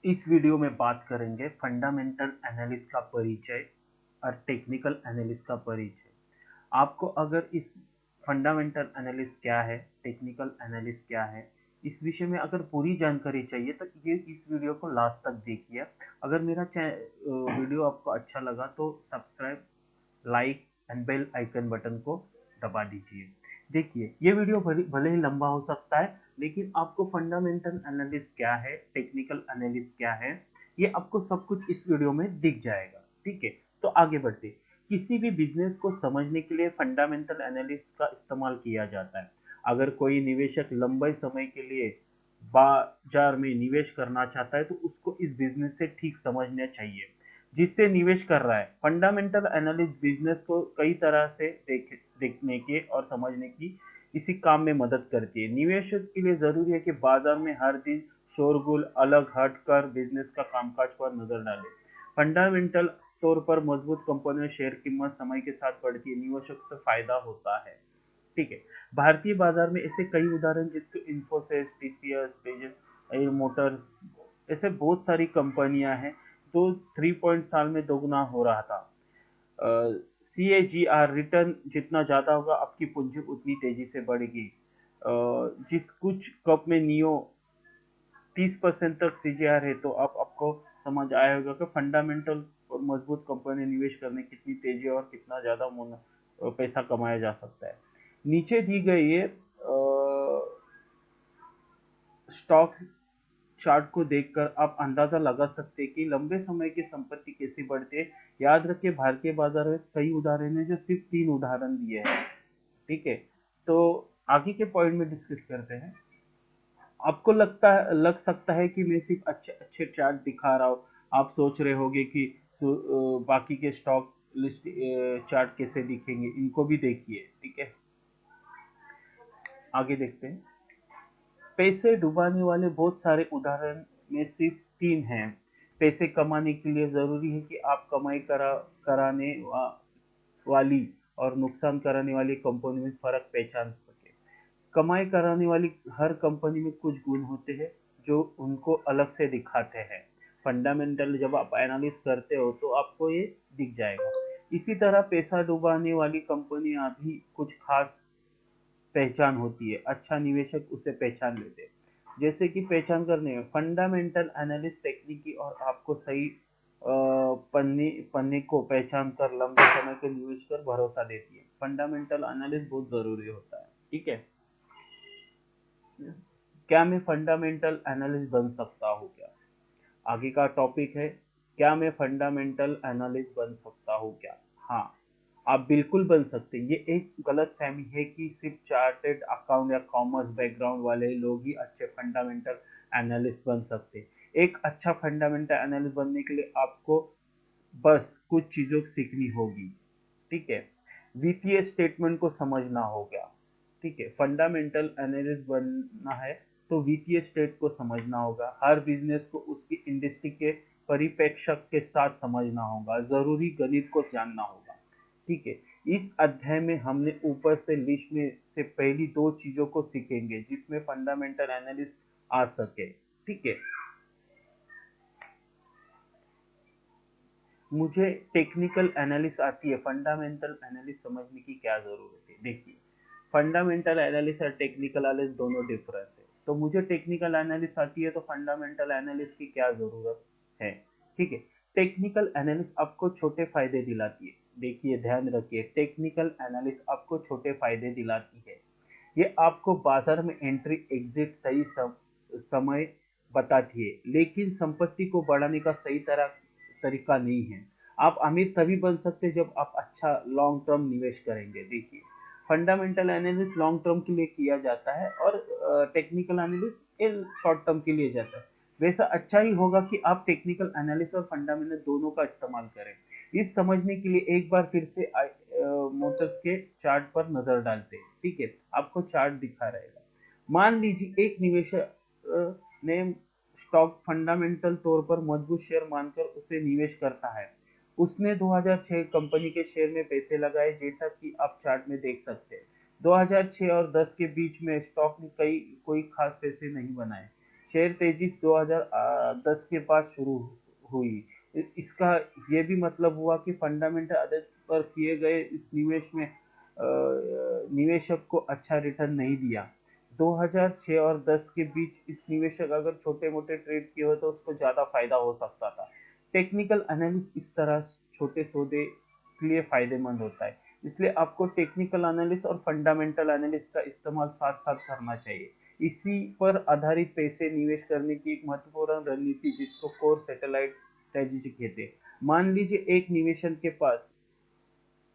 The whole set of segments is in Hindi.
इस वीडियो में बात करेंगे फंडामेंटल एनालिसिस का परिचय और टेक्निकल एनालिसिस का परिचय। आपको अगर इस फंडामेंटल एनालिसिस क्या है, टेक्निकल एनालिसिस क्या है, इस विषय में अगर पूरी जानकारी चाहिए तो ये इस वीडियो को लास्ट तक देखिए। अगर मेरा वीडियो आपको अच्छा लगा तो subscribe, like and bell icon button को दबा दीजिए। देखिए, ये वीडियो भले ही लंबा हो सकता है, लेकिन आपको फंडामेंटल एनालिसिस क्या है, टेक्निकल एनालिसिस क्या है, ये आपको सब कुछ इस वीडियो में दिख जाएगा। ठीक है, तो आगे बढ़ते। किसी भी बिजनेस को समझने के लिए फंडामेंटल एनालिसिस का इस्तेमाल किया जाता है। अगर कोई निवेशक लंबे समय के लिए बाजार में निवेश करना चाहता है तो उसको इस बिजनेस से ठीक समझना चाहिए जिससे निवेश कर रहा है। फंडामेंटल एनालिसिस बिजनेस को कई तरह से देखने के और समझने की इसी काम में मदद करती है। निवेशक के लिए जरूरी है कि बाजार में हर दिन शोरगुल अलग हटकर बिजनेस का कामकाज पर नजर डाले। फंडामेंटल तौर पर मजबूत कंपनियों शेयर कीमत समय के साथ बढ़ती है, निवेशक से फायदा होता है। ठीक है, भारतीय बाजार में ऐसे कई उदाहरण जिसके इन्फोसिस, टीसीएस, तेजस, एयर मोटर, ऐसे बहुत सारी कंपनियां हैं। तो 3 साल में दोगुना हो रहा था। CAGR रिटर्न जितना ज्यादा होगा आपकी पूंजी उतनी तेजी से बढ़ेगी। जिस कुछ कप में नियो 30% तक CGR है तो आपको समझ आया होगा कि फंडामेंटल और मजबूत कंपनी निवेश करने कितनी तेजी और कितना ज्यादा पैसा कमाया जा सकता है। नीचे दी गई ये स्टॉक चार्ट को देखकर आप अंदाजा लगा सकते हैं कि लंबे समय की संपत्ति कैसे बढ़ती है। याद रखिए, भारतीय बाजार में कई उदाहरण है जो सिर्फ 3 उदाहरण दिए हैं। ठीक है, तो आगे के पॉइंट में डिस्कस करते हैं। आपको लग सकता है कि मैं सिर्फ अच्छे अच्छे चार्ट दिखा रहा हूँ। आप सोच रहे होंगे कि बाकी के स्टॉक लिस्ट चार्ट कैसे दिखेंगे, इनको भी देखिए। ठीक है, आगे देखते हैं। पैसे डुबाने वाले बहुत सारे उदाहरण में सिर्फ 3 हैं। पैसे कमाने के लिए जरूरी है कि आप कमाई कराने वाली और नुकसान कराने वाली कंपनी में फर्क पहचान सके। कमाई कराने वाली हर कंपनी में कुछ गुण होते हैं जो उनको अलग से दिखाते हैं। फंडामेंटल जब आप एनालिसिस करते हो तो आपको ये दिख जाएगा। इसी तरह पैसा डुबाने वाली कंपनियां भी कुछ खास पहचान होती है। अच्छा निवेशक उसे पहचान लेते हैं। जैसे कि पहचान करने में फंडामेंटल एनालिसिस टेक्निक और आपको सही पन्ने पन्ने को पहचान कर लंबे समय के निवेश पर भरोसा देती है। फंडामेंटल एनालिसिस बहुत जरूरी होता है। ठीक है, क्या मैं फंडामेंटल एनालिस्ट बन सकता हूँ क्या? आगे का टॉपिक है, क्या मैं फंडामेंटल एनालिस्ट बन सकता हूँ क्या? हाँ, आप बिल्कुल बन सकते हैं। ये एक गलत फहमी है कि सिर्फ चार्टेड अकाउंट या कॉमर्स बैकग्राउंड वाले लोग ही अच्छे फंडामेंटल एनालिस्ट बन सकते हैं। एक अच्छा फंडामेंटल एनालिस्ट बनने के लिए आपको बस कुछ चीजों को सीखनी होगी। ठीक है, वित्तीय स्टेटमेंट को समझना होगा। ठीक है, फंडामेंटल एनालिस्ट बनना है तो वित्तीय स्टेट को समझना होगा। हर बिजनेस को उसकी इंडस्ट्री के परिप्रेक्ष्य के साथ समझना होगा। जरूरी गणित को जानना होगा। ठीक है, इस अध्याय में हमने ऊपर से लिस्ट में से पहली 2 चीजों को सीखेंगे जिसमें फंडामेंटल एनालिस्ट आ सके। ठीक है, मुझे टेक्निकल एनालिसिस आती है, फंडामेंटल एनालिसिस समझने की क्या जरूरत है? देखिए, फंडामेंटल एनालिसिस और टेक्निकल एनालिसिस दोनों डिफरेंस है। तो मुझे टेक्निकल एनालिसिस आती है तो फंडामेंटल एनालिसिस की क्या जरूरत है? ठीक है, टेक्निकल एनालिसिस आपको छोटे फायदे दिलाती है। देखिए, ध्यान रखिए, टेक्निकल एनालिसिस आपको छोटे फायदे दिलाती है। ये आपको बाजार में एंट्री एग्जिट सही समय बताती है, लेकिन संपत्ति को बढ़ाने का सही तरीका नहीं है। आप अमीर तभी बन सकते हैं जब आप अच्छा लॉन्ग टर्म निवेश करेंगे। देखिए, फंडामेंटल एनालिसिस लॉन्ग टर्म के लिए किया जाता है और टेक्निकल एनालिसिस शॉर्ट टर्म के लिए जाता है। वैसा अच्छा ही होगा कि आप टेक्निकल एनालिसिस और फंडामेंटल दोनों का इस्तेमाल करें। इस समझने के लिए एक बार फिर से मोटर्स के चार्ट पर नजर डालते हैं। ठीक है, आपको चार्ट दिखा रहेगा। मान लीजिए एक निवेशक ने स्टॉक फंडामेंटल तौर पर मजबूत शेयर मानकर उसे निवेश करता है। उसने 2006 कंपनी के शेयर में पैसे लगाए, जैसा कि आप चार्ट में देख सकते हैं। 2006 और 10 के बीच में स्टॉक ने कोई खास पैसे नहीं बनाए। शेयर तेजी 2010 के बाद शुरू हुई। इसका ये भी मतलब हुआ कि फंडामेंटल आधार पर किए गए इस निवेश में निवेशक को अच्छा रिटर्न नहीं दिया। 2006 और 10 के बीच इस निवेशक अगर छोटे मोटे ट्रेड किए हो तो उसको ज्यादा फायदा हो सकता था। टेक्निकल एनालिसिस इस तरह छोटे सौदे के लिए फायदेमंद होता है, इसलिए आपको टेक्निकल एनालिसिस और फंडामेंटल एनालिसिस का इस्तेमाल साथ साथ करना चाहिए। इसी पर आधारित पैसे निवेश करने की एक महत्वपूर्ण रणनीति जिसको कोर सैटेलाइट स्ट्रेटेजी कहते हैं। मान लीजिए एक निवेशक के पास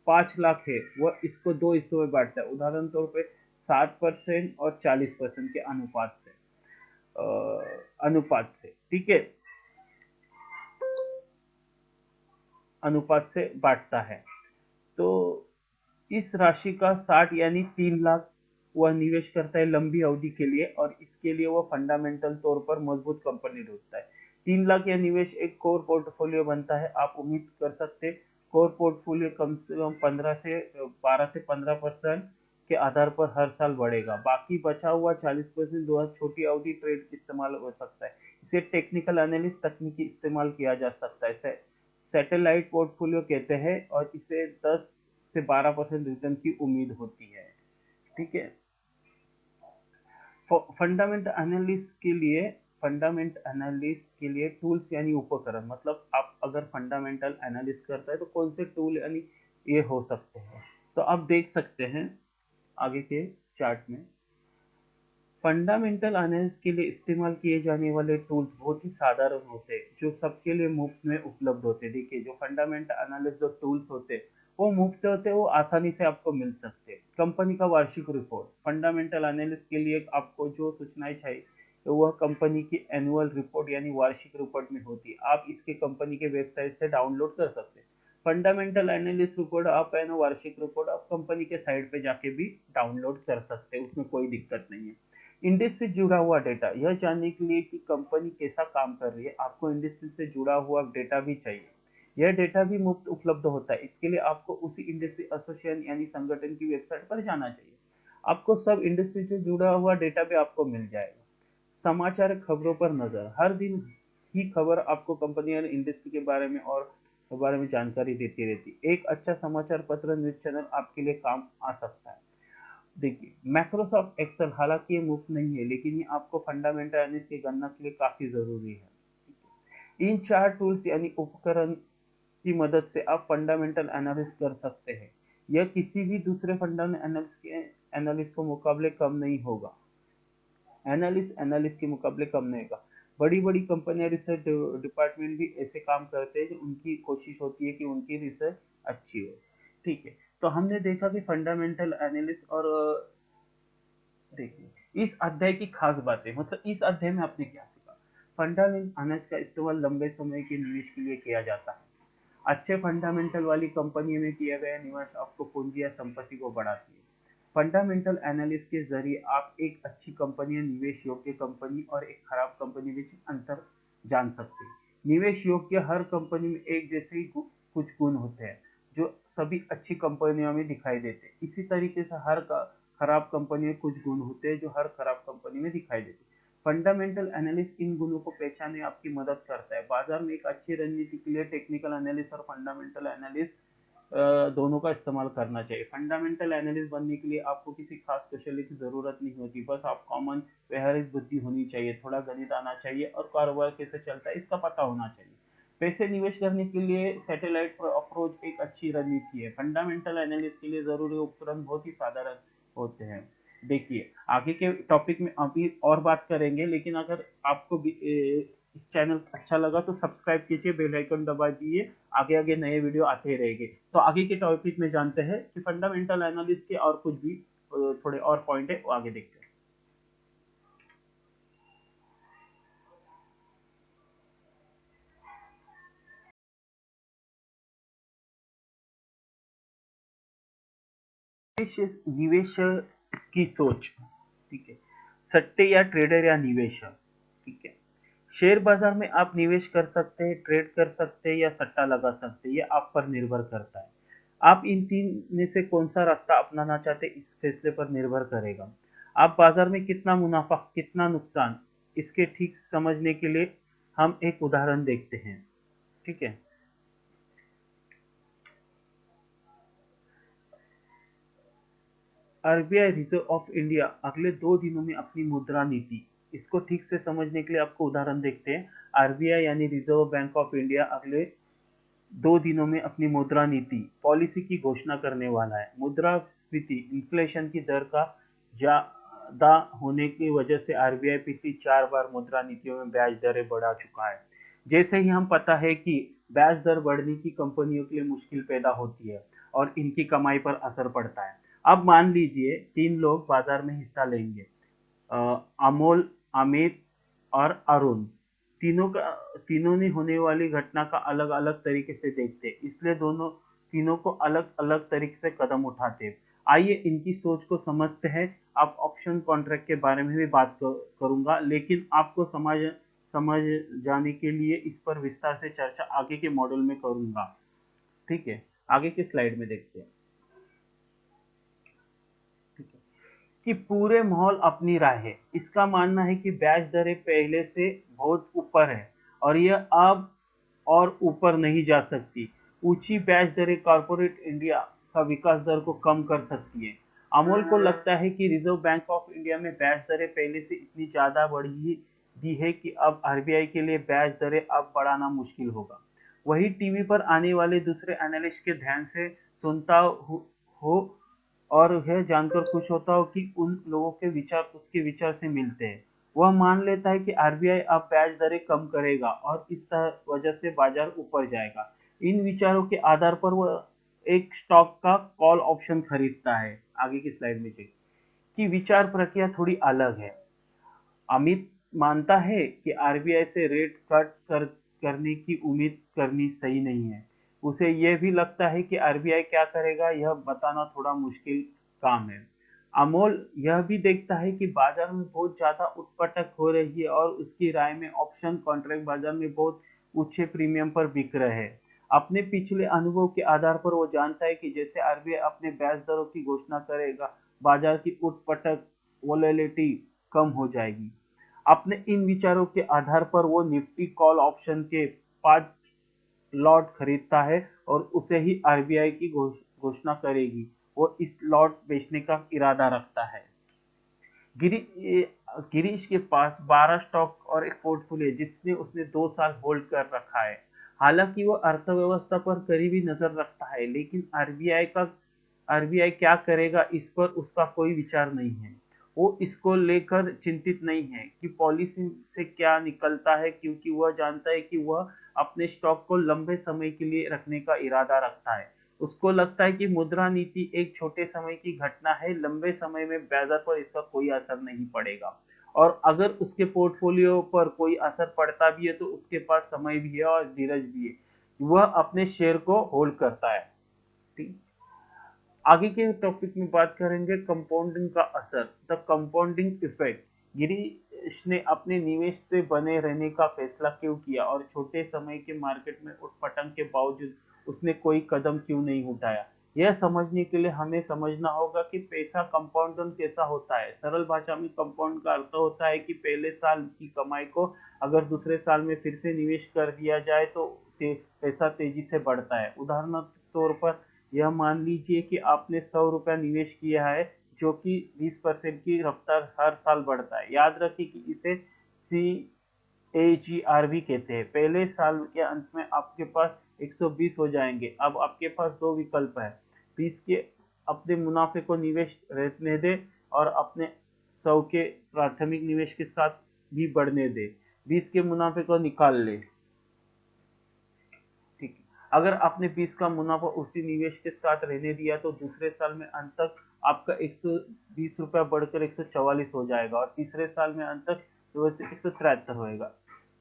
5 लाख है, वह इसको दो हिस्सों में बांटता है, उदाहरण तौर पे 60% और 40% के अनुपात से, ठीक है, अनुपात से बांटता है। तो इस राशि का 60 यानी 3 लाख वह निवेश करता है लंबी अवधि के लिए, और इसके लिए वह फंडामेंटल तौर पर मजबूत कंपनी ढूंढता है। 3 लाख यह निवेश एक कोर पोर्टफोलियो बनता है। आप उम्मीद कर सकते हैं कोर पोर्टफोलियो कम से कम 12 से 15% के आधार पर हर साल बढ़ेगा। बाकी बचा हुआ 40% द्वारा छोटी अवधि ट्रेड इस्तेमाल हो सकता है। इसे टेक्निकल एनालिस्ट तकनीकी इस्तेमाल किया जा सकता है। सैटेलाइट पोर्टफोलियो कहते हैं और इसे 10 से 12% रिटर्न की उम्मीद होती है, ठीक है। फंडामेंट एनालिस्ट के लिए टूल्स यानी उपकरण, मतलब आप अगर फंडामेंटल एनालिस्ट करता है तो कौन से टूल यानी ये हो सकते हैं, तो आप देख सकते हैं आगे के चार्ट में। फंडामेंटल एनालिसिस के लिए इस्तेमाल किए जाने वाले टूल्स बहुत ही साधारण होते हैं, जो सबके लिए मुफ्त में उपलब्ध होते हैं। देखिए, जो फंडामेंटल एनालिसिस जो टूल्स होते हैं वो मुफ्त होते हैं, वो आसानी से आपको मिल सकते हैं। कंपनी का वार्षिक रिपोर्ट, फंडामेंटल एनालिसिस के लिए आपको जो सूचनाएं चाहिए तो वह कंपनी की एनुअल रिपोर्ट यानी वार्षिक रिपोर्ट में होती है। आप इसके कंपनी के वेबसाइट से डाउनलोड कर सकते हैं। फंडामेंटल एनालिसिस रिपोर्ट आप है ना, वार्षिक रिपोर्ट आप कंपनी के साइट पे जाके भी डाउनलोड कर सकते हैं, उसमें कोई दिक्कत नहीं है। इंडस्ट्री से जुड़ा हुआ डेटा, यह जानने के लिए कि कंपनी कैसा काम कर रही है आपको इंडस्ट्री से जुड़ा हुआ डेटा भी चाहिए। यह डेटा भी मुफ्त उपलब्ध होता है। इसके लिए आपको उसी इंडस्ट्री एसोसिएशन यानी संगठन की वेबसाइट पर जाना चाहिए। आपको सब इंडस्ट्री से जुड़ा हुआ डेटा भी आपको मिल जाएगा। समाचार खबरों पर नजर, हर दिन ही खबर आपको कंपनी और इंडस्ट्री के बारे में जानकारी देती रहती है। एक अच्छा समाचार पत्र न्यूज चैनल आपके लिए काम आ सकता है। देखिए, माइक्रोसॉफ्ट एक्सेल हालांकि ये मुफ्त नहीं है, लेकिन ये आपको फंडामेंटल एनालिसिस की गणना के लिए काफी जरूरी है। इन 4 टूल्स यानी उपकरण की मदद से आप फंडामेंटल एनालिसिस कर सकते हैं। यह किसी भी दूसरे फंडामेंटल एनालिस्ट को मुकाबले कम नहीं होगा, एनालिस्ट के मुकाबले कम नहीं होगा। बड़ी बड़ी कंपनियां रिसर्च डिपार्टमेंट भी ऐसे काम करते हैं, जो उनकी कोशिश होती है कि उनकी रिसर्च अच्छी हो, ठीक है। तो हमने देखा कि फंडामेंटल एनालिसिस और देखिए इस अध्याय की खास बातें, मतलब इस अध्याय में आपने क्या सीखा। फंडामेंटल एनालिसिस का इस्तेमाल लंबे समय के निवेश के लिए किया जाता है। अच्छे फंडामेंटल वाली कंपनी में किया गया निवेश आपको पूंजी या संपत्ति को बढ़ाती है। फंडामेंटल एनालिसिस के जरिए आप एक अच्छी कंपनी या निवेश योग्य कंपनी और एक खराब कंपनी में अंतर जान सकते हैं। निवेश योग्य हर कंपनी में एक जैसे ही कुछ गुण होते हैं जो सभी अच्छी कंपनियों में दिखाई देते हैं। इसी तरीके से हर खराब कंपनी में कुछ गुण होते हैं जो हर खराब कंपनी में दिखाई देते हैं। फंडामेंटल एनालिस्ट इन गुणों को पहचानने आपकी मदद करता है। बाजार में एक अच्छी रणनीति के लिए टेक्निकल एनालिस्ट और फंडामेंटल एनालिस्ट दोनों का इस्तेमाल करना चाहिए। फंडामेंटल एनालिस्ट बनने के लिए आपको किसी खास कौशल की जरूरत नहीं होती, बस आप कॉमन व्यवहारिक बुद्धि होनी चाहिए, थोड़ा गणित आना चाहिए और कारोबार कैसे चलता है इसका पता होना चाहिए। पैसे निवेश करने के लिए सैटेलाइट अप्रोच एक अच्छी रणनीति है। फंडामेंटल एनालिस्ट के लिए जरूरी उपकरण बहुत ही साधारण होते हैं। देखिए, आगे के टॉपिक में अभी और बात करेंगे, लेकिन अगर आपको भी इस चैनल अच्छा लगा तो सब्सक्राइब कीजिए, बेल आइकन दबा दिए, आगे आगे नए वीडियो आते रहेंगे। तो आगे के टॉपिक में जानते हैं कि फंडामेंटल एनालिसिस के और कुछ भी थोड़े और पॉइंट है, वो आगे देखते हैं। निवेश की सोच, ठीक है। सट्टे या ट्रेडर या निवेशक, ठीक है। शेयर बाजार में आप निवेश कर सकते हैं, ट्रेड कर सकते हैं या सट्टा लगा सकते हैं, ये आप पर निर्भर करता है। आप इन तीन में से कौन सा रास्ता अपनाना चाहते हैं इस फैसले पर निर्भर करेगा। आप बाजार में कितना मुनाफा कितना नुकसान इसके ठीक समझने के लिए हम एक उदाहरण देखते हैं। ठीक है, आरबीआई रिजर्व ऑफ इंडिया अगले 2 दिनों में अपनी मुद्रा नीति, इसको ठीक से समझने के लिए आपको उदाहरण देखते हैं। आरबीआई यानी रिजर्व बैंक ऑफ इंडिया अगले 2 दिनों में अपनी मुद्रा नीति पॉलिसी की घोषणा करने वाला है। मुद्रास्फीति इन्फ्लेशन की दर का ज्यादा होने की वजह से आरबीआई पिछली 4 बार मुद्रा नीतियों में ब्याज दरें बढ़ा चुका है। जैसे ही हम पता है कि ब्याज दर बढ़ने की कंपनियों के लिए मुश्किल पैदा होती है और इनकी कमाई पर असर पड़ता है। अब मान लीजिए 3 लोग बाजार में हिस्सा लेंगे, अमोल, अमित और अरुण। तीनों ने होने वाली घटना का अलग अलग तरीके से देखते, इसलिए तीनों को अलग अलग तरीके से कदम उठाते। आइए इनकी सोच को समझते हैं। आप ऑप्शन कॉन्ट्रैक्ट के बारे में भी बात करूंगा, लेकिन आपको समझ जाने के लिए इस पर विस्तार से चर्चा आगे के मॉड्यूल में करूंगा। ठीक है, आगे की स्लाइड में देखते हैं। ठीक है, कि पूरे माहौल अपनी राय है। इसका मानना है कि ब्याज दरें पहले से बहुत ऊपर है और यह अब और ऊपर नहीं जा सकती। ऊंची ब्याज दरें कॉर्पोरेट इंडिया का विकास दर को कम कर सकती है। अमोल को लगता है कि रिजर्व बैंक ऑफ इंडिया में ब्याज दरें पहले से इतनी ज्यादा बढ़ी दी है कि अब आरबीआई के लिए ब्याज दरें अब बढ़ाना मुश्किल होगा। वही टीवी पर आने वाले दूसरे एनालिस्ट के ध्यान से सुनता हो और यह जानकर खुश होता हो कि उन लोगों के विचार उसके विचार से मिलते हैं। वह मान लेता है कि आरबीआई अब ब्याज दरें कम करेगा और इस वजह से बाजार ऊपर जाएगा। इन विचारों के आधार पर वह एक स्टॉक का कॉल ऑप्शन खरीदता है। आगे की स्लाइड में चेक कि विचार प्रक्रिया थोड़ी अलग है। अमित मानता है कि आरबीआई से रेट करने की उम्मीद करनी सही नहीं है। उसे यह भी लगता है कि आरबीआई क्या करेगा यह बताना थोड़ा मुश्किल काम है। अमोल यह भी देखता है कि बाजार में बहुत ज्यादा उठपटक हो रही है और उसकी राय में ऑप्शन कॉन्ट्रैक्ट बाजार में बहुत ऊंचे प्रीमियम पर बिक रहे हैं। अपने पिछले अनुभव के आधार पर वो जानता है कि जैसे आरबीआई अपने ब्याज दरों की घोषणा करेगा, बाजार की उठपटक वोलेटिलिटी कम हो जाएगी। अपने इन विचारों के आधार पर वो निफ्टी कॉल ऑप्शन के 5 लॉट खरीदता है और उसे ही आरबीआई की घोषणा करेगी वो इस लॉट बेचने का इरादा रखता है। गिरीश के पास 12 स्टॉक और एक पोर्टफोलियो जिसने उसने 2 साल होल्ड कर रखा है। हालांकि वो अर्थव्यवस्था पर करीबी नजर रखता है, लेकिन आरबीआई क्या करेगा इस पर उसका कोई विचार नहीं है। वो इसको लेकर चिंतित नहीं है कि पॉलिसी से क्या निकलता है, क्योंकि वह जानता है कि वह अपने स्टॉक को लंबे समय के लिए रखने का इरादा रखता है। उसको लगता है कि मुद्रा नीति एक छोटे समय की घटना है, लंबे समय में बाजार पर इसका कोई असर नहीं पड़ेगा। और अगर उसके पोर्टफोलियो पर कोई असर पड़ता भी है तो उसके पास समय भी है और धीरज भी है, वह अपने शेयर को होल्ड करता है। ठीक, आगे के टॉपिक में बात करेंगे कंपाउंडिंग का असर, द कंपाउंडिंग इफेक्ट। गिरीश ने अपने निवेश से बने रहने का फैसला क्यों किया और छोटे समय के मार्केट में उठपटंग के बावजूद उसने कोई कदम क्यों नहीं उठाया। यह समझने के लिए हमें समझना होगा कि पैसा कंपाउंड कैसा होता है। सरल भाषा में कंपाउंड का अर्थ होता है कि पहले साल की कमाई को अगर दूसरे साल में फिर से निवेश कर दिया जाए तो पैसा तेजी से बढ़ता है। उदाहरण तौर पर यह मान लीजिए कि आपने 100 रुपया निवेश किया है जो कि 20% की रफ्तार हर साल बढ़ता है। याद रखें कि इसे CAGR भी कहते हैं। पहले साल के अंत में आपके पास 120 हो जाएंगे। अब आपके पास 2 विकल्प है, 20 के अपने मुनाफे को निवेश रहने दे और अपने 100 के प्राथमिक निवेश के साथ भी बढ़ने दे, 20 के मुनाफे को निकाल ले। ठीक है, अगर आपने 20 का मुनाफा उसी निवेश के साथ रहने दिया तो दूसरे साल में अंत तक आपका 120 रुपया बढ़कर 144 हो जाएगा और तीसरे साल में अंत तक 173 होएगा।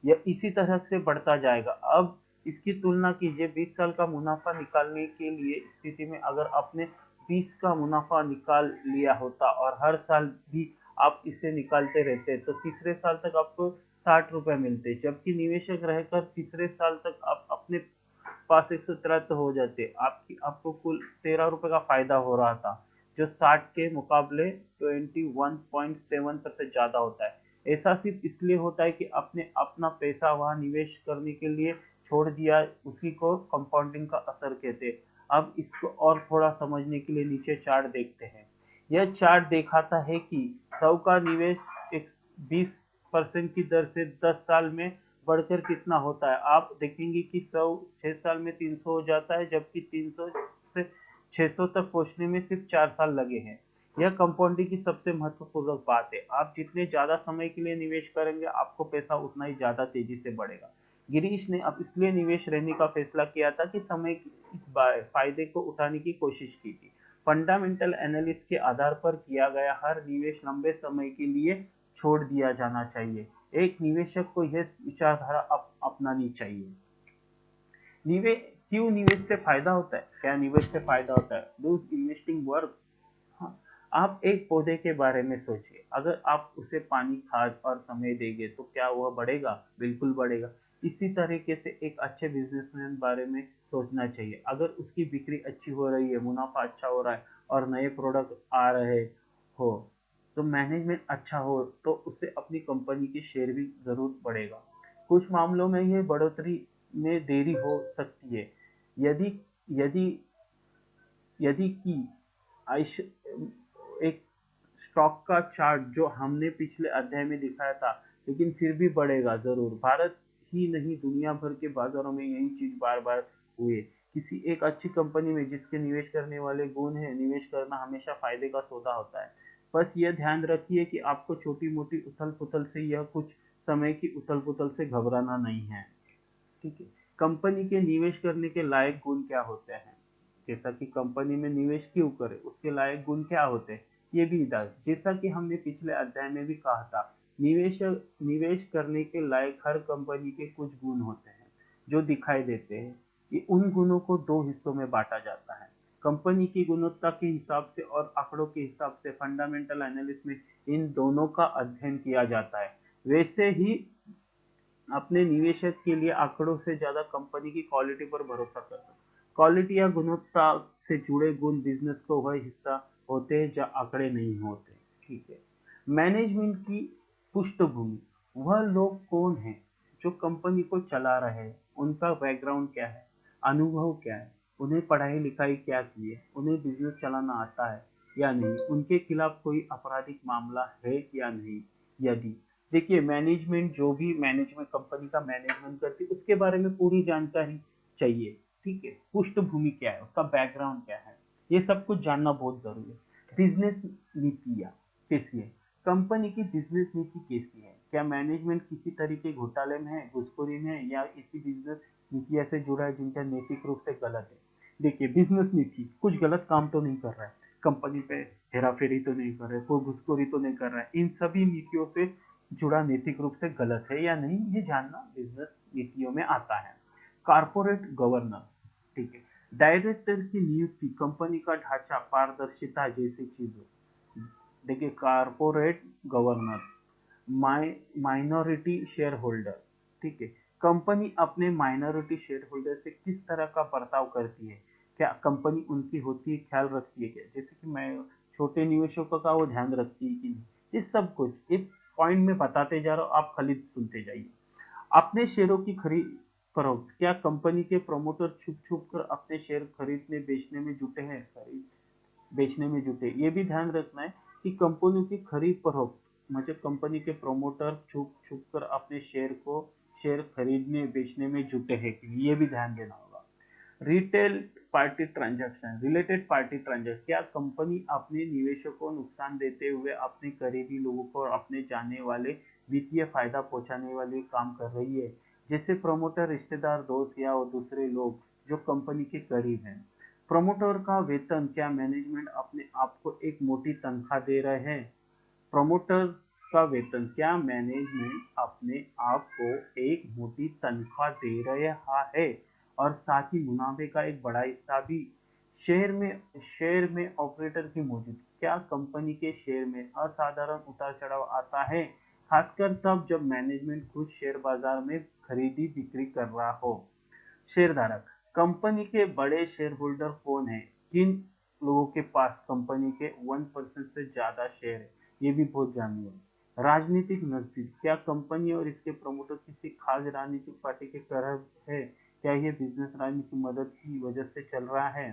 यह इसी तरह से बढ़ता जाएगा। अब इसकी तुलना कीजिए 20 साल का मुनाफा निकालने के लिए स्थिति में अगर आपने 20 का मुनाफा निकाल लिया होता और हर साल भी आप इसे निकालते रहते तो तीसरे साल तक आपको 60 रुपए मिलते, जबकि निवेशक रहकर तीसरे साल तक आप अपने पास 173 हो जाते। आपको कुल 13 रुपए का फायदा हो रहा था, जो 60 के मुकाबले 21.7% ज्यादा होता है। ऐसा सिर्फ इसलिए होता है कि आपने अपना पैसा वहां निवेश करने के लिए छोड़ दिया, उसी को कंपाउंडिंग का असर कहते हैं। अब इसको और थोड़ा समझने के लिए नीचे चार्ट देखते हैं। यह चार्ट दिखाता है कि 100 का निवेश एक 20% की दर से 10 साल में बढ़कर कितना होता है। आप देखेंगे कि 100 6 साल में 300 हो जाता है, जबकि 300 से 600 तक पहुंचने में सिर्फ 4 साल लगे हैं। यह कंपाउंडिंग की सबसे महत्वपूर्ण बात है। आप जितने ज्यादा समय के लिए निवेश करेंगे, आपको पैसा उतना ही ज्यादा तेजी से बढ़ेगा। गिरीश ने अब इसलिए निवेश रहने का फैसला किया था कि समय की इस फायदे को उठाने की कोशिश की थी। फंडामेंटल एनालिसिस के आधार पर किया गया हर निवेश लंबे समय के लिए छोड़ दिया जाना चाहिए। एक निवेशक को यह विचारधारा अपनानी चाहिए। निवेश क्यों निवेश से फायदा होता है? क्या निवेश से फायदा होता है? Does investing work? हाँ, आप एक पौधे के बारे में सोचिए। अगर आप उसे पानी, खाद और समय देंगे तो क्या वह बढ़ेगा? बिल्कुल बढ़ेगा। इसी तरीके से एक अच्छे बिजनेसमैन बारे में सोचना चाहिए। अगर उसकी बिक्री अच्छी हो रही है, मुनाफा अच्छा हो रहा है और नए प्रोडक्ट आ रहे हो, तो मैनेजमेंट अच्छा हो, तो उससे अपनी कंपनी के शेयर भी जरूर बढ़ेगा। कुछ मामलों में यह बढ़ोतरी में देरी हो सकती है। यदि यदि यदि कि आइश एक स्टॉक का चार्ट जो हमने पिछले अध्याय में दिखाया था, लेकिन फिर भी बढ़ेगा जरूर। भारत ही नहीं, दुनिया भर के बाजारों में यही चीज बार बार हुई। किसी एक अच्छी कंपनी में जिसके निवेश करने वाले गुण है, निवेश करना हमेशा फायदे का सौदा होता है। बस यह ध्यान रखिए कि आपको छोटी मोटी उथल पुथल से या कुछ समय की उथल पुथल से घबराना नहीं है। ठीक है। कंपनी के निवेश करने के लायक गुण क्या होते हैं? जैसा कि कंपनी में निवेश क्यों करें, उसके लायक गुण क्या होते हैं, ये भी जैसा कि हमने पिछले अध्याय में भी कहा था, निवेश निवेश करने के लायक हर कंपनी के कुछ गुण होते हैं जो दिखाई देते हैं। ये उन गुणों को दो हिस्सों में बांटा जाता है। कंपनी की गुणवत्ता के हिसाब से और आंकड़ों के हिसाब से फंडामेंटल एनालिसिस में इन दोनों का अध्ययन किया जाता है। वैसे ही अपने निवेशक के लिए आंकड़ों से ज्यादा कंपनी की क्वालिटी पर भरोसा करता है। क्वालिटी या गुणवत्ता से जुड़े गुण बिजनेस को वह हिस्सा होते हैं जो आंकड़े नहीं होते। ठीक है। मैनेजमेंट की पृष्ठभूमि, वह लोग कौन हैं जो कंपनी को चला रहे हैं, उनका बैकग्राउंड क्या है, अनुभव क्या है, उन्हें पढ़ाई लिखाई क्या की है, उन्हें बिजनेस चलाना आता है या नहीं, उनके खिलाफ कोई आपराधिक मामला है या नहीं। यदि देखिए, मैनेजमेंट जो भी मैनेजमेंट कंपनी का मैनेजमेंट करती है, उसके बारे में पूरी जानकारी चाहिए। ठीक है। पृष्ठभूमि क्या है, उसका बैकग्राउंड क्या है, ये सब कुछ जानना बहुत जरूरी है। बिजनेस नीतियाँ कैसी है, कंपनी की बिजनेस नीति कैसी है, क्या मैनेजमेंट किसी तरीके घोटाले में है, घुसखोरी में है, या इसी बिजनेस नीतियाँ से जुड़ा है जिनका नैतिक रूप से गलत है। देखिए, बिजनेस नीति कुछ गलत काम तो नहीं कर रहा है, कंपनी पे हेरा फेरी तो नहीं कर रहा है, कोई घुसखोरी तो नहीं कर रहा है, इन सभी नीतियों से जुड़ा नैतिक रूप से गलत है या नहीं, ये जानना बिजनेस नीतियों में आता है। कारपोरेट गवर्नेंस, ठीक है, डायरेक्टर की नियुक्ति, कंपनी का ढांचा, पारदर्शिता जैसी चीजों। देखिए, corporate governance, minority share holder, ठीक है, कंपनी अपने माइनॉरिटी शेयर होल्डर से किस तरह का बर्ताव करती है, क्या कंपनी उनकी होती है, ख्याल रखती है क्या, जैसे कि मैं छोटे निवेशकों का वो ध्यान रखती है कि नहीं, ये सब कुछ एक पॉइंट में बताते जा रहा हूँ, आप खाली सुनते जाइए। अपने शेयरों की खरीद फरोख्त, क्या कंपनी के प्रमोटर छुप छुप कर अपने शेयर खरीदने बेचने में जुटे हैं, खरीद बेचने में जुटे, ये भी ध्यान रखना है कि कंपनी की खरीद फरोख्त, मतलब कंपनी के प्रमोटर छुप छुप कर अपने शेयर खरीदने बेचने में जुटे हैं कि नहीं, ये भी ध्यान देना होगा। Retail party transaction, related party transaction, क्या कंपनी अपने निवेशकों को नुकसान देते हुए अपने करीबी लोगों को और अपने जाने वाले वित्तीय फायदा पहुंचाने वाले काम कर रही है, जैसे प्रमोटर, रिश्तेदार, दोस्त या और दूसरे लोग जो कंपनी के करीब हैं। प्रमोटर का वेतन, क्या मैनेजमेंट अपने आप को एक मोटी तनख्वाह दे रहे हैं? प्रमोटर्स का वेतन, क्या मैनेजमेंट अपने आप को एक मोटी तनख्वाह दे रहा है और साथ ही मुनाफे का एक बड़ा हिस्सा भी? शेयर में ऑपरेटर की मौजूदगी, क्या कंपनी के शेयर में असाधारण उतार चढ़ाव आता है, खासकर तब जब मैनेजमेंट खुद शेयर बाजार में खरीदी बिक्री कर रहा हो? शेयरधारक, कंपनी के बड़े शेयर होल्डर कौन है, किन लोगों के पास कंपनी के 1% से ज्यादा शेयर है, ये भी बहुत जाननी होगी। राजनीतिक नजदीक, क्या कंपनी और इसके प्रमोटर किसी खास राजनीतिक पार्टी के करीब है? क्या ये बिजनेस राजनीति की मदद की वजह से चल रहा है?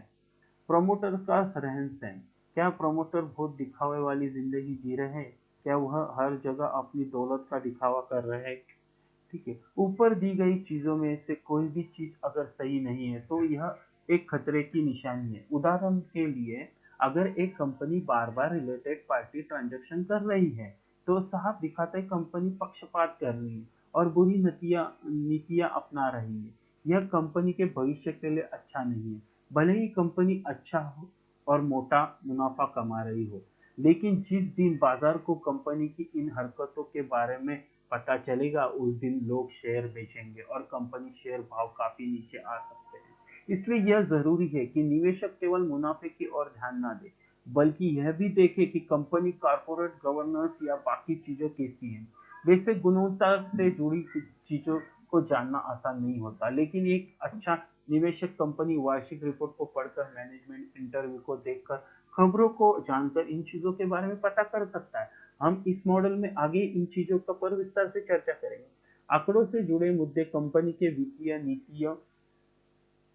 प्रमोटर का रहन सहन, क्या प्रमोटर बहुत दिखावे वाली जिंदगी जी रहे हैं? क्या वह हर जगह अपनी दौलत का दिखावा कर रहे हैं? ठीक है, ऊपर दी गई चीजों में से कोई भी चीज अगर सही नहीं है तो यह एक खतरे की निशानी है। उदाहरण के लिए, अगर एक कंपनी बार बार रिलेटेड पार्टी ट्रांजैक्शन कर रही है तो साफ दिखाता है कंपनी पक्षपात कर रही है और बुरी नीतियां नीतियां अपना रही है। यह कंपनी के भविष्य के लिए अच्छा नहीं है। भले ही कंपनी अच्छा हो और मोटा मुनाफा कमा रही हो, लेकिन जिस दिन बाजार को कंपनी की इन हरकतों के बारे में पता चलेगा, उस दिन लोग शेयर बेचेंगे और कंपनी शेयर भाव काफी नीचे आ सकते हैं। इसलिए यह जरूरी है कि निवेशक केवल मुनाफे की ओर ध्यान ना दे, बल्कि यह भी देखे कि कंपनी कॉर्पोरेट गवर्नेंस या बाकी चीजों कैसी हैं। वैसे गुणवत्ता से जुड़ी कुछ चीजों को जानना आसान नहीं होता, लेकिन एक अच्छा निवेशक कंपनी वार्षिक रिपोर्ट को पढ़कर, मैनेजमेंट इंटरव्यू को देखकर, खबरों को जानकर इन चीजों के बारे में पता कर सकता है। हम इस मॉडल में आगे इन चीजों का पर विस्तार से चर्चा करेंगे। आंकड़ों से जुड़े मुद्दे कंपनी के वित्तीय नीतियों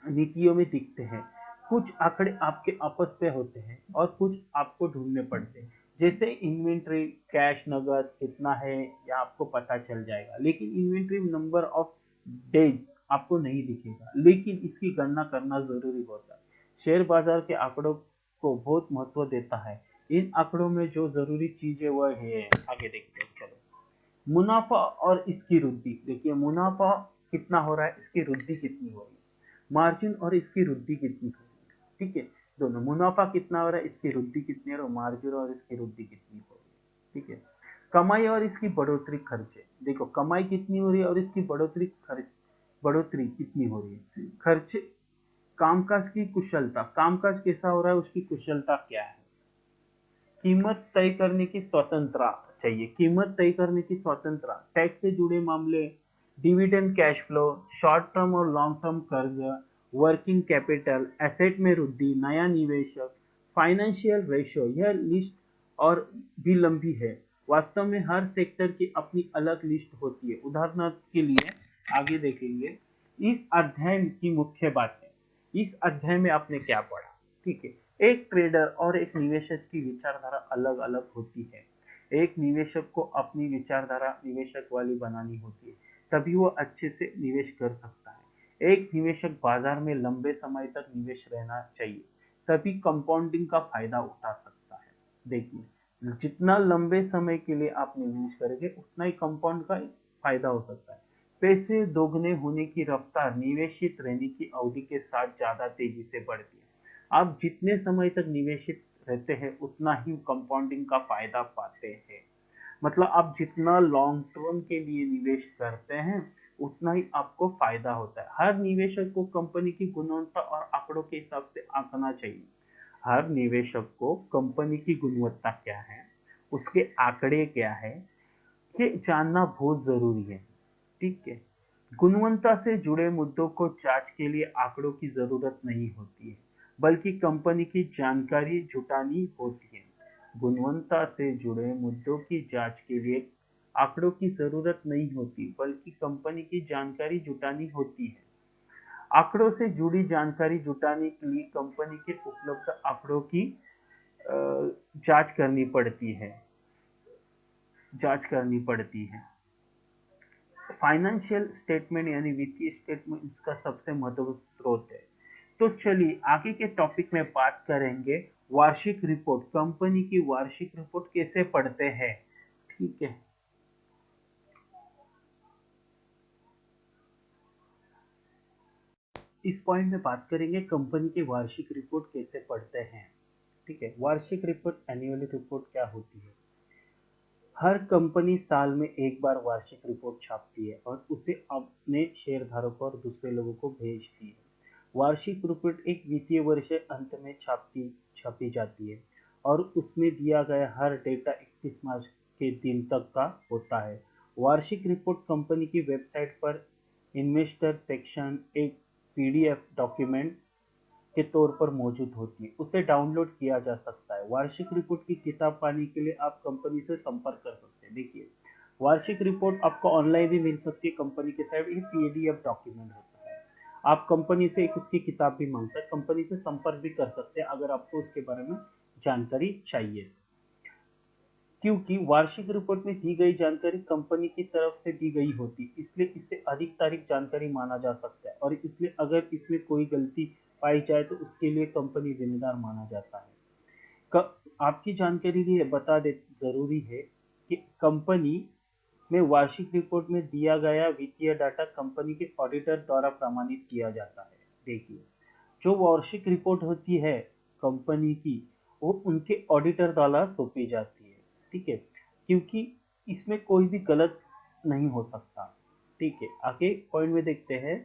नीतियों में दिखते हैं। कुछ आंकड़े आपके आपस पे होते हैं और कुछ आपको ढूंढने पड़ते हैं। जैसे इन्वेंट्री, कैश नगद कितना है, या आपको पता चल जाएगा, लेकिन इन्वेंट्री नंबर ऑफ डेज आपको नहीं दिखेगा, लेकिन इसकी गणना करना जरूरी होता है। शेयर बाजार के आंकड़ों को बहुत महत्व देता है। इन आंकड़ों में जो जरूरी चीजें वह है, आगे देखते हैं। चलो, मुनाफा और इसकी वृद्धि देखिए। मुनाफा कितना हो रहा है, इसकी वृद्धि कितनी हो रही है। मार्जिन और इसकी वृद्धि कितनी हो रही है। ठीक है, दोनों, मुनाफा कितना हो रहा है, इसकी वृद्धि कितनी है, और मार्जिन और इसकी वृद्धि कितनी हो रही है। ठीक है, कमाई और इसकी बढ़ोतरी, खर्चे देखो, कमाई कितनी हो रही है और इसकी बढ़ोतरी कितनी हो रही है। खर्चे, कामकाज की कुशलता, कामकाज कैसा हो रहा है, उसकी कुशलता क्या है। कीमत तय करने की स्वतंत्रता चाहिए, कीमत तय करने की स्वतंत्रता, टैक्स से जुड़े मामले, dividend, cash flow, short term और लॉन्ग टर्म कर्ज, वर्किंग कैपिटल, एसेट में वृद्धि, नया निवेशक, फाइनेंशियल रेशियो। यह लिस्ट और भी लंबी है। वास्तव में हर सेक्टर की अपनी अलग लिस्ट होती है। उदाहरण के लिए आगे देखेंगे इस अध्ययन की मुख्य बातें। इस अध्याय में आपने क्या पढ़ा? ठीक है, एक ट्रेडर और एक निवेशक की विचारधारा अलग अलग होती है। एक निवेशक को अपनी विचारधारा निवेशक वाली बनानी होती है, तभी वो अच्छे से निवेश कर सकता है। एक निवेशक बाजार में लंबे समय तक निवेश रहना चाहिए, तभी कंपाउंडिंग का फायदा उठा सकता है। देखिए, जितना लंबे समय के लिए आप निवेश करेंगे उतना ही कंपाउंड का फायदा हो सकता है। पैसे दोगुने होने की रफ्तार निवेशित रहने की अवधि के साथ ज्यादा तेजी से बढ़ती है। आप जितने समय तक निवेशित रहते हैं उतना ही कंपाउंडिंग का फायदा पाते हैं। मतलब आप जितना लॉन्ग टर्म के लिए निवेश करते हैं उतना ही आपको फायदा होता है। हर निवेशक को कंपनी की गुणवत्ता और आंकड़ों के हिसाब से आंकना चाहिए। हर निवेशक को कंपनी की गुणवत्ता क्या है, उसके आंकड़े क्या है, ये जानना बहुत जरूरी है। ठीक है, गुणवत्ता से जुड़े मुद्दों को जांच के लिए आंकड़ों की जरूरत नहीं होती है, बल्कि कंपनी की जानकारी जुटानी होती है। गुणवत्ता से जुड़े मुद्दों की जांच के लिए आंकड़ों की जरूरत नहीं होती, बल्कि कंपनी की जानकारी जुटानी होती है। आंकड़ों से जुड़ी जानकारी जुटाने के लिए कंपनी के उपलब्ध आंकड़ों की अ, जांच करनी पड़ती है जांच करनी पड़ती है। फाइनेंशियल स्टेटमेंट यानी वित्तीय स्टेटमेंट इसका सबसे महत्वपूर्ण स्रोत है। तो चलिए आगे के टॉपिक में बात करेंगे वार्षिक रिपोर्ट। कंपनी की वार्षिक रिपोर्ट कैसे पढ़ते हैं। ठीक है, इस पॉइंट में बात करेंगे कंपनी की वार्षिक रिपोर्ट कैसे पढ़ते हैं। ठीक है, वार्षिक रिपोर्ट, एनुअल रिपोर्ट क्या होती है। हर कंपनी साल में एक बार वार्षिक रिपोर्ट छापती है और उसे अपने शेयरधारकों और दूसरे लोगों को भेजती है। वार्षिक रिपोर्ट एक वित्तीय वर्ष के अंत में छापी जाती है और उसमें दिया गया हर डेटा 31 मार्च के दिन तक का होता है। वार्षिक रिपोर्ट कंपनी की वेबसाइट पर इन्वेस्टर सेक्शन एक पीडीएफ डॉक्यूमेंट के तौर पर मौजूद होती है, उसे डाउनलोड किया जा सकता है। वार्षिक रिपोर्ट की किताब पाने के लिए आप कंपनी से संपर्क कर सकते हैं। देखिए, वार्षिक रिपोर्ट आपको ऑनलाइन भी मिल सकती है कंपनी के साइड, ये पीडीएफ डॉक्यूमेंट होता है। आप कंपनी से एक उसकी किताब भी मांगता है, कंपनी से संपर्क भी कर सकते हैं अगर आपको उसके बारे में जानकारी चाहिए, क्योंकि वार्षिक रिपोर्ट में दी गई जानकारी कंपनी की तरफ से दी गई होती है, इसलिए इसे अधिक तारीख जानकारी माना जा सकता है, और इसलिए अगर इसमें कोई गलती पाई जाए तो उसके लिए कंपनी जिम्मेदार माना जाता है। आपकी जानकारी लिए बता दे जरूरी है कि कंपनी में वार्षिक रिपोर्ट में दिया गया वित्तीय डाटा कंपनी के ऑडिटर द्वारा प्रमाणित किया जाता है। देखिए, जो वार्षिक रिपोर्ट होती है कंपनी की, वो उनके ऑडिटर द्वारा सौंपी जाती है। ठीक है, क्योंकि इसमें कोई भी गलत नहीं हो सकता। ठीक है, आगे पॉइंट में देखते हैं।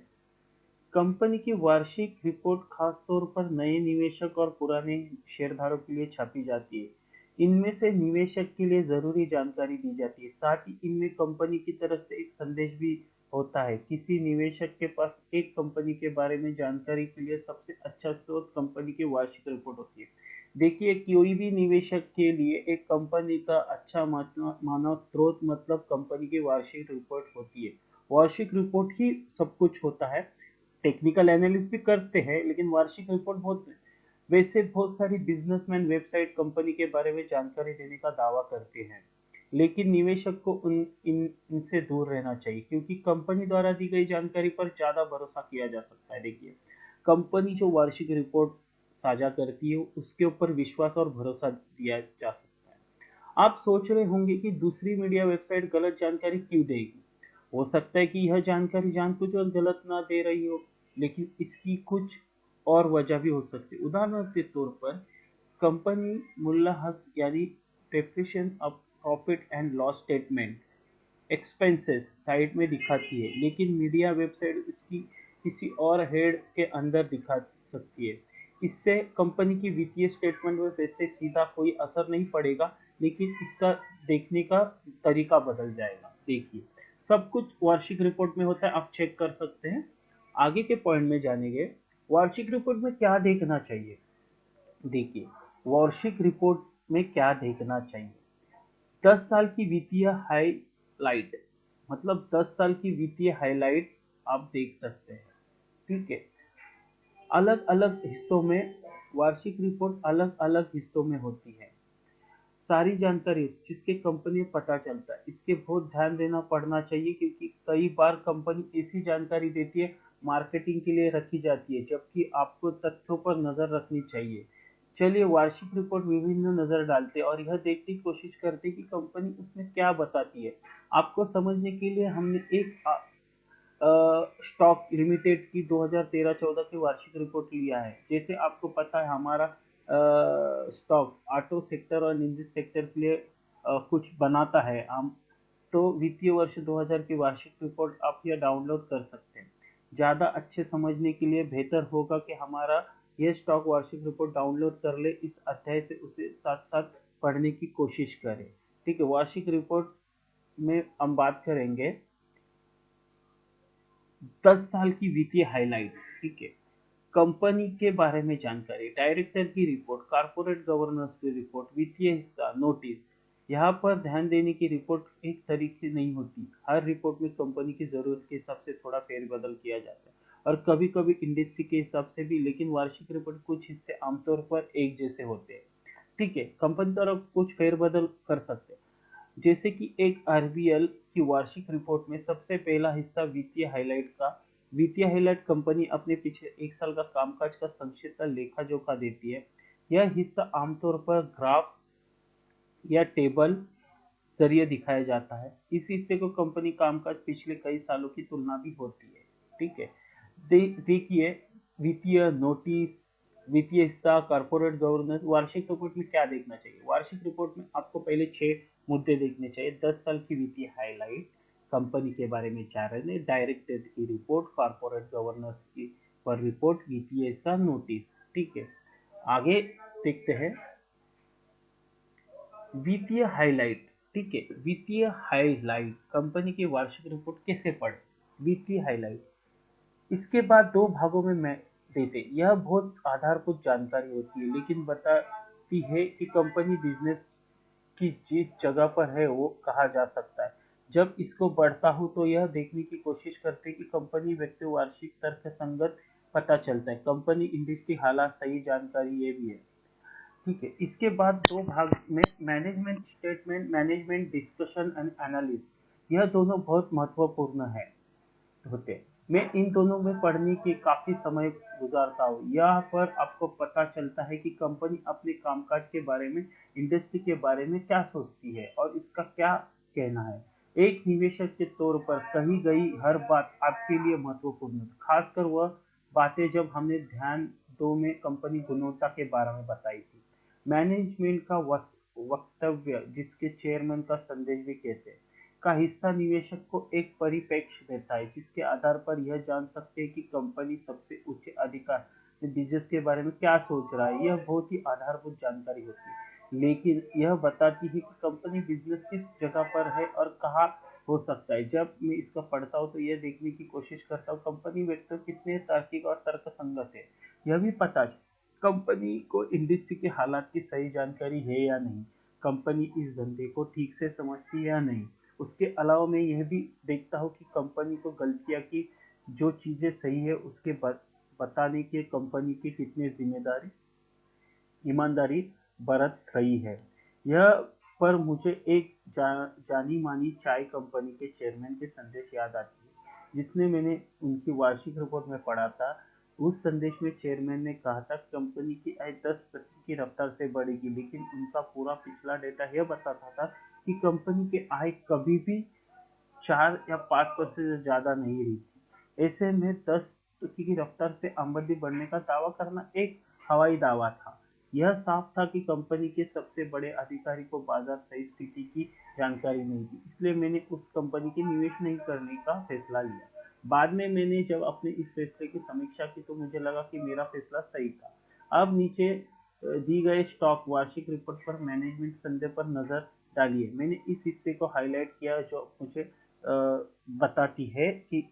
कंपनी की वार्षिक रिपोर्ट खास तौर पर नए निवेशक और पुराने शेयरधारक के लिए छापी जाती है। इनमें से निवेशक के लिए जरूरी जानकारी दी जाती है, साथ ही इनमें कंपनी की तरफ से एक संदेश भी होता है। किसी निवेशक के पास एक कंपनी के बारे में जानकारी के लिए सबसे अच्छा स्रोत कंपनी की वार्षिक रिपोर्ट होती है। देखिए, कोई भी निवेशक के लिए एक कंपनी का अच्छा मानव स्रोत मतलब कंपनी की वार्षिक रिपोर्ट होती है। वार्षिक रिपोर्ट ही सब कुछ होता है। टेक्निकल एनालिसिस भी करते हैं, लेकिन वार्षिक रिपोर्ट बहुत, वैसे बहुत सारी बिजनेसमैन वेबसाइट कंपनी के बारे में जानकारी देने का दावा करते हैं, लेकिन निवेशक को इनसे दूर रहना चाहिए, क्योंकि कंपनी द्वारा दी गई जानकारी पर ज्यादा भरोसा किया जा सकता है। देखिए, कंपनी जो वार्षिक रिपोर्ट साझा करती है उसके ऊपर विश्वास और भरोसा दिया जा सकता है। आप सोच रहे होंगे कि दूसरी मीडिया वेबसाइट गलत जानकारी क्यों देगी। हो सकता है कि यह जानकारी जानबूझकर गलत ना दे रही हो, लेकिन इसकी कुछ और वजह भी हो सकती है। उदाहरण के तौर पर कंपनी मूल्यह्रास यानी depreciation of profit and loss statement expenses site में दिखाती है, लेकिन मीडिया वेबसाइट इसकी किसी और हेड के अंदर दिखा सकती है। इससे कंपनी की वित्तीय स्टेटमेंट में वैसे सीधा कोई असर नहीं पड़ेगा, लेकिन इसका देखने का तरीका बदल जाएगा। देखिए, सब कुछ वार्षिक रिपोर्ट में होता है, आप चेक कर सकते हैं। आगे के पॉइंट में जानेंगे, वार्षिक रिपोर्ट में क्या देखना चाहिए। देखिए, वार्षिक रिपोर्ट में क्या देखना चाहिए। 10 साल की वित्तीय हाइलाइट, मतलब 10 साल की वित्तीय हाइलाइट आप देख सकते हैं। ठीक है, अलग अलग हिस्सों में, वार्षिक रिपोर्ट अलग अलग हिस्सों में होती है। सारी जानकारी जिसके कंपनी में पता चलता है, इसके बहुत ध्यान देना पड़ना चाहिए, क्योंकि कई बार कंपनी ऐसी जानकारी देती है मार्केटिंग के लिए रखी जाती है, जबकि आपको तथ्यों पर नजर रखनी चाहिए। चलिए, वार्षिक रिपोर्ट विभिन्न नजर डालते हैं और यह देखने की कोशिश करते हैं कि कंपनी उसमें क्या बताती है। आपको समझने के लिए हमने एक स्टॉक लिमिटेड की 2013-14 की वार्षिक रिपोर्ट लिया है। जैसे आपको पता है, हमारा स्टॉक ऑटो सेक्टर और निजी सेक्टर के लिए कुछ बनाता है हम, तो वित्तीय वर्ष 2000 की वार्षिक रिपोर्ट आप यह डाउनलोड कर सकते हैं। ज़्यादा अच्छे समझने के लिए बेहतर होगा कि हमारा यह स्टॉक वार्षिक रिपोर्ट डाउनलोड कर ले, इस अध्याय से उसे साथ साथ पढ़ने की कोशिश करें। ठीक है, वार्षिक रिपोर्ट में हम बात करेंगे 10 साल की वित्तीय हाइलाइट। ठीक है, कंपनी के बारे में जानकारी, डायरेक्टर की रिपोर्ट, कारपोरेट गवर्नेंस की रिपोर्ट, वित्तीय हिस्सा, नोटिस। यहाँ पर ध्यान देने की रिपोर्ट एक तरीके नहीं होती, हर रिपोर्ट में कंपनी की जरूरत के हिसाब से थोड़ा फेरबदल किया जाता है, और कभी कभी इंडस्ट्री के हिसाब से भी, लेकिन वार्षिक रिपोर्ट कुछ हिस्से आमतौर पर एक जैसे होते हैं। ठीक है, कंपनी द्वारा कुछ फेरबदल कर सकते हैं, जैसे कि एक आरबीएल की वार्षिक रिपोर्ट में सबसे पहला हिस्सा वित्तीय हाइलाइट का। वित्तीय हाइलाइट कंपनी अपने पिछले एक साल का कामकाज का संक्षिप्त लेखा जोखा देती है। यह हिस्सा आमतौर पर ग्राफ या टेबल जरिए दिखाया जाता है। इस हिस्से को कंपनी कामकाज पिछले कई सालों की तुलना भी होती है। ठीक है, देखिए, वित्तीय नोटिस, वित्तीय हिस्सा, कॉर्पोरेट गवर्नेंस। वार्षिक रिपोर्ट में क्या देखना चाहिए। वार्षिक रिपोर्ट में आपको पहले 6 मुद्दे देखने चाहिए। 10 साल की वित्तीय हाइलाइट, कंपनी के बारे में जानने, डायरेक्टर की रिपोर्ट, कॉर्पोरेट गवर्नेंस की पर रिपोर्ट, वित्तीय हिस्सा, नोटिस। ठीक है, आगे देखते हैं वित्तीय हाइलाइट। ठीक है, वित्तीय हाइलाइट कंपनी की वार्षिक रिपोर्ट कैसे पढ़े। वित्तीय हाइलाइट, इसके बाद 2 भागों में मैं देते। यह बहुत आधारभूत जानकारी होती है, लेकिन बताती है कि कंपनी बिजनेस की जिस जगह पर है वो कहा जा सकता है। जब इसको पढ़ता हूँ तो यह देखने की कोशिश करते कि कंपनी व्यक्ति वार्षिक तर्कसंगत पता चलता है। कंपनी इंडस्ट्री हालात सही जानकारी ये भी है। ठीक है, इसके बाद दो भाग में management statement, management discussion and analysis, यह दोनों बहुत महत्वपूर्ण है होते हैं। मैं इन दोनों में पढ़ने के काफी समय गुजारता हूँ। यहाँ पर आपको पता चलता है कि कंपनी अपने कामकाज के बारे में, इंडस्ट्री के बारे में क्या सोचती है और इसका क्या कहना है। एक निवेशक के तौर पर कही गई हर बात आपके लिए महत्वपूर्ण है, खासकर वह बातें जब हमने ध्यान दो में कंपनी गुणवत्ता के बारे में बताई थी। मैनेजमेंट का वक्तव्य, जिसके चेयरमैन का संदेश भी कहते हैं, का हिस्सा निवेशक को एक परिप्रेक्ष्य देता है, जिसके आधार पर यह जान सकते हैं कि कंपनी सबसे उच्च अधिकार बिजनेस के बारे में क्या सोच रहा है। यह बहुत ही आधारभूत जानकारी होती है, लेकिन यह बताती है कि कंपनी बिजनेस किस जगह पर है और कहाँ हो सकता है। जब मैं इसका पढ़ता हूँ तो यह देखने की कोशिश करता हूँ कंपनी व्यक्ति कितने तार्किक और तर्कसंगत है। यह भी पता कंपनी को इंडस्ट्री के हालात की सही जानकारी है या नहीं, कंपनी इस धंधे को ठीक से समझती है या नहीं। उसके अलावा मैं यह भी देखता हूँ कि कंपनी को गलतियाँ की जो चीजें सही है उसके बताने की कंपनी की कितनी जिम्मेदारी ईमानदारी बरत रही है। यह पर मुझे एक जानी मानी चाय कंपनी के चेयरमैन के संदेश याद आती है, जिसने मैंने उनकी वार्षिक रिपोर्ट में पढ़ा था। उस संदेश में चेयरमैन ने कहा था कंपनी की आय 10% की रफ्तार से बढ़ेगी, लेकिन उनका पूरा पिछला डेटा यह बताता था कि कंपनी की आय कभी भी 4 या 5% से ज्यादा नहीं रही थी। ऐसे में 10 की रफ्तार से आमदनी बढ़ने का दावा करना एक हवाई दावा था। यह साफ था कि कंपनी के सबसे बड़े अधिकारी को बाजार सही स्थिति की जानकारी नहीं थी, इसलिए मैंने उस कंपनी की निवेश नहीं करने का फैसला लिया। बाद में मैंने जब अपने इस फैसले की समीक्षा की तो मुझे लगा कि मेरा फैसला सही था। अब नीचे दी गए स्टॉक वार्षिक रिपोर्ट पर मैनेजमेंट संदेह पर नजर डालिए। मैंने इस हिस्से को हाईलाइट किया जो मुझे बताती है कि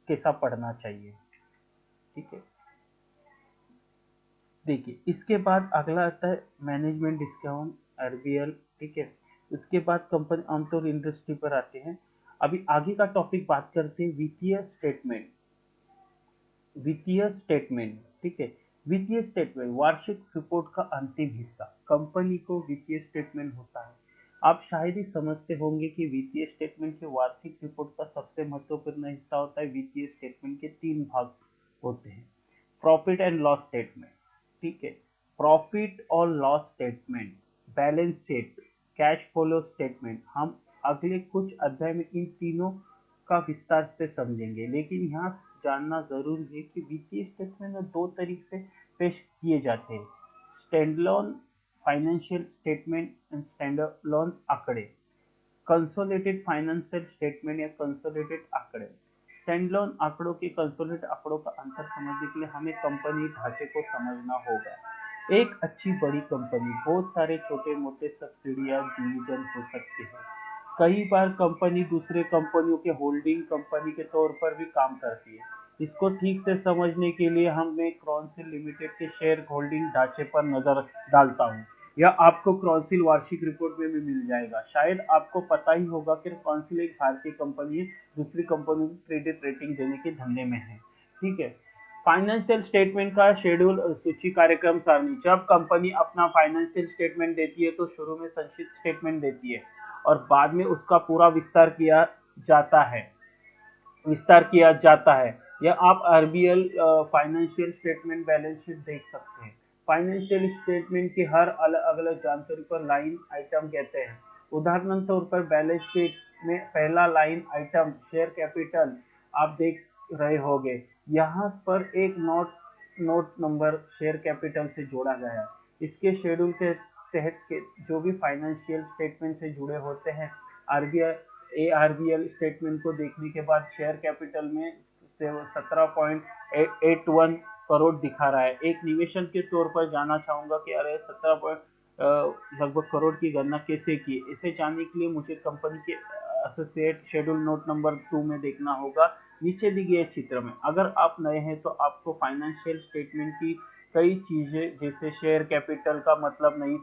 कैसा पढ़ना चाहिए। ठीक है, देखिए इसके बाद अगला आता है मैनेजमेंट डिस्काउंट, आरबीएल। ठीक है, उसके बाद कंपनी आमतौर इंडस्ट्री पर आते हैं। अभी आगे का टॉपिक बात करते हैं वित्तीय स्टेटमेंट। वित्तीय स्टेटमेंट, ठीक है, वित्तीय स्टेटमेंट वार्षिक रिपोर्ट का अंतिम हिस्सा कंपनी को वित्तीय स्टेटमेंट होता है। आप शायद ही समझते होंगे कि वित्तीय स्टेटमेंट के वार्षिक रिपोर्ट का सबसे महत्वपूर्ण हिस्सा होता है। वित्तीय स्टेटमेंट के 3 भाग होते हैं। प्रॉफिट एंड लॉस स्टेटमेंट, ठीक है, प्रॉफिट और loss statement, balance sheet, cash flow statement. हम अगले कुछ अध्याय में इन तीनों का विस्तार से समझेंगे, लेकिन यहाँ जानना जरूरी है कि वित्तीय स्टेटमेंट में दो तरीके से पेश किए जाते हैं, standalone financial statement and standalone आंकड़े। कंसोलिडेटेड फाइनेंशियल स्टेटमेंट या कंसोलिडेटेड आंकड़े। स्टैंडअलोन आंकड़ों के कंसोलिडेटेड आंकड़ों का अंतर समझने के लिए हमें कंपनी ढांचे को समझना होगा। एक अच्छी बड़ी कंपनी बहुत सारे छोटे मोटे सब्सिडियरी डिवीजन हो सकते हैं। कई बार कंपनी दूसरे कंपनियों के होल्डिंग कंपनी के तौर पर भी काम करती है। इसको ठीक से समझने के लिए हम मैं क्रॉन्सिल लिमिटेड के शेयर होल्डिंग ढांचे पर नजर डालता हूँ। यह आपको क्रॉन्सिल वार्षिक रिपोर्ट में भी मिल जाएगा। शायद आपको पता ही होगा कि क्रॉन्सिल एक भारतीय कंपनी है, दूसरी कंपनी को क्रेडिट रेटिंग देने के धंधे में है। ठीक है, फाइनेंशियल स्टेटमेंट का शेड्यूल सूची कार्यक्रम सारणी। जब कंपनी अपना फाइनेंशियल स्टेटमेंट देती है तो शुरू में संक्षिप्त स्टेटमेंट देती है और बाद में उसका पूरा जाता है विस्तार किया जाता है। या आप RBL financial statement balance sheet देख सकते हैं। फाइनेंशियल स्टेटमेंट की हर अलग अलग जानकारी पर लाइन आइटम कहते हैं। उदाहरण तौर पर बैलेंस शीट में पहला लाइन आइटम शेयर कैपिटल आप देख रहे होंगे। यहाँ पर एक नोट नंबर शेयर कैपिटल से जोड़ा गया है। इसके शेड्यूल के तहत के जो भी फाइनेंशियल स्टेटमेंट से जुड़े होते हैं, आरबीएल स्टेटमेंट को देखने के बाद शेयर कैपिटल में 17.81 करोड़ दिखा रहा है। एक निवेशन के तौर पर जानना चाहूंगा कि अरे 17 लगभग करोड़ की गणना कैसे की। इसे जानने के लिए मुझे कंपनी के एसोसिएट शेड्यूल नोट नंबर 2 में देखना होगा, नीचे दी गए चित्र में। अगर आप नए हैं तो आपको फाइनेंशियल स्टेटमेंट की कई चीजें जैसे शेयर कैपिटल का मतलब नहीं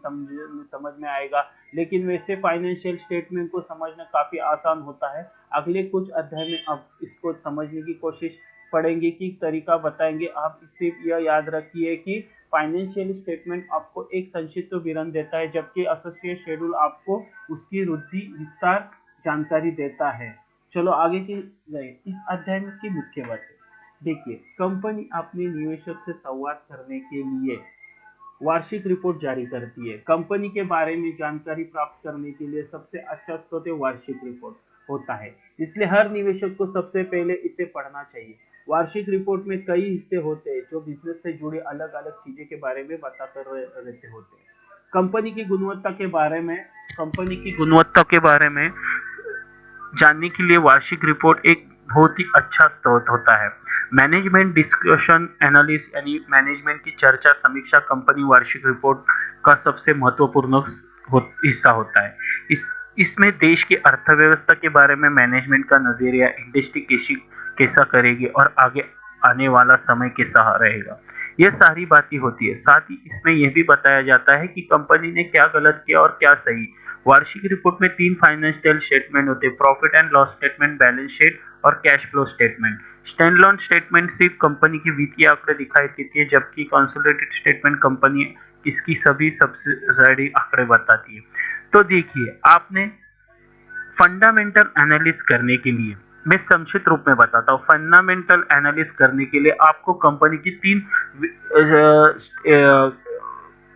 समझ में आएगा, लेकिन वैसे फाइनेंशियल स्टेटमेंट को समझना काफी आसान होता है। अगले कुछ अध्याय में आप इसको समझने की कोशिश पढ़ेंगे कि तरीका बताएंगे। आप सिर्फ यह याद रखिए कि फाइनेंशियल स्टेटमेंट आपको एक संक्षिप्त विवरण देता है, जबकि एसोसिएट शेड्यूल आपको उसकी वृद्धि विस्तार जानकारी देता है। चलो आगे की जाए। इस अध्याय में की मुख्य बातें देखिए। कंपनी अपने निवेशक से संवाद करने के लिए वार्षिक रिपोर्ट जारी करती है। कंपनी के बारे में जानकारी प्राप्त करने के लिए सबसे अच्छा स्रोत वार्षिक रिपोर्ट होता है, इसलिए हर निवेशक को सबसे पहले इसे पढ़ना चाहिए। वार्षिक रिपोर्ट में कई हिस्से होते हैं जो बिजनेस से जुड़ी अलग अलग चीजें के बारे में बताते रहते होते हैं। कंपनी की गुणवत्ता के बारे में कंपनी की गुणवत्ता के बारे में जानने के लिए वार्षिक रिपोर्ट एक बहुत ही अच्छा स्रोत होता है। मैनेजमेंट डिस्कशन एनालिसिस यानी मैनेजमेंट की चर्चा समीक्षा कंपनी वार्षिक रिपोर्ट का सबसे महत्वपूर्ण हिस्सा होता है। इसमें देश की अर्थव्यवस्था के बारे में मैनेजमेंट का नजरिया, इंडस्ट्री कैसा करेगी और आगे आने वाला समय कैसा रहेगा, ये सारी बातें होती है। साथ ही इसमें यह भी बताया जाता है कि कंपनी ने क्या गलत किया और क्या सही। वार्षिक रिपोर्ट में 3 फाइनेंशियल स्टेटमेंट होते हैं: profit and loss statement, balance sheet और cash flow statement. Stand alone statement सिर्फ कंपनी की वित्तीय आंकड़े दिखाई देती है, जबकि कंसोलिडेटेड स्टेटमेंट कंपनी इसकी सभी सब्सिडरी आंकड़े बताती है। तो देखिए, आपने फंडामेंटल एनालिसिस करने के लिए, मैं संक्षिप्त रूप में बताता हूँ। फंडामेंटल एनालिसिस करने के लिए आपको कंपनी की 3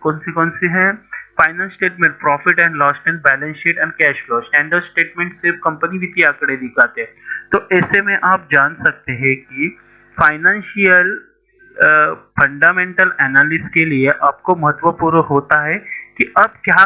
कौन सी है finance statement, profit and loss statement, balance sheet and cash flow. Standard statement सिर्फ कंपनी वित्तीय आंकड़े दिखाते हैं। तो ऐसे में आप जान सकते हैं कि फाइनेंशियल फंडामेंटल एनालिसिस के लिए आपको महत्वपूर्ण होता है कि अब क्या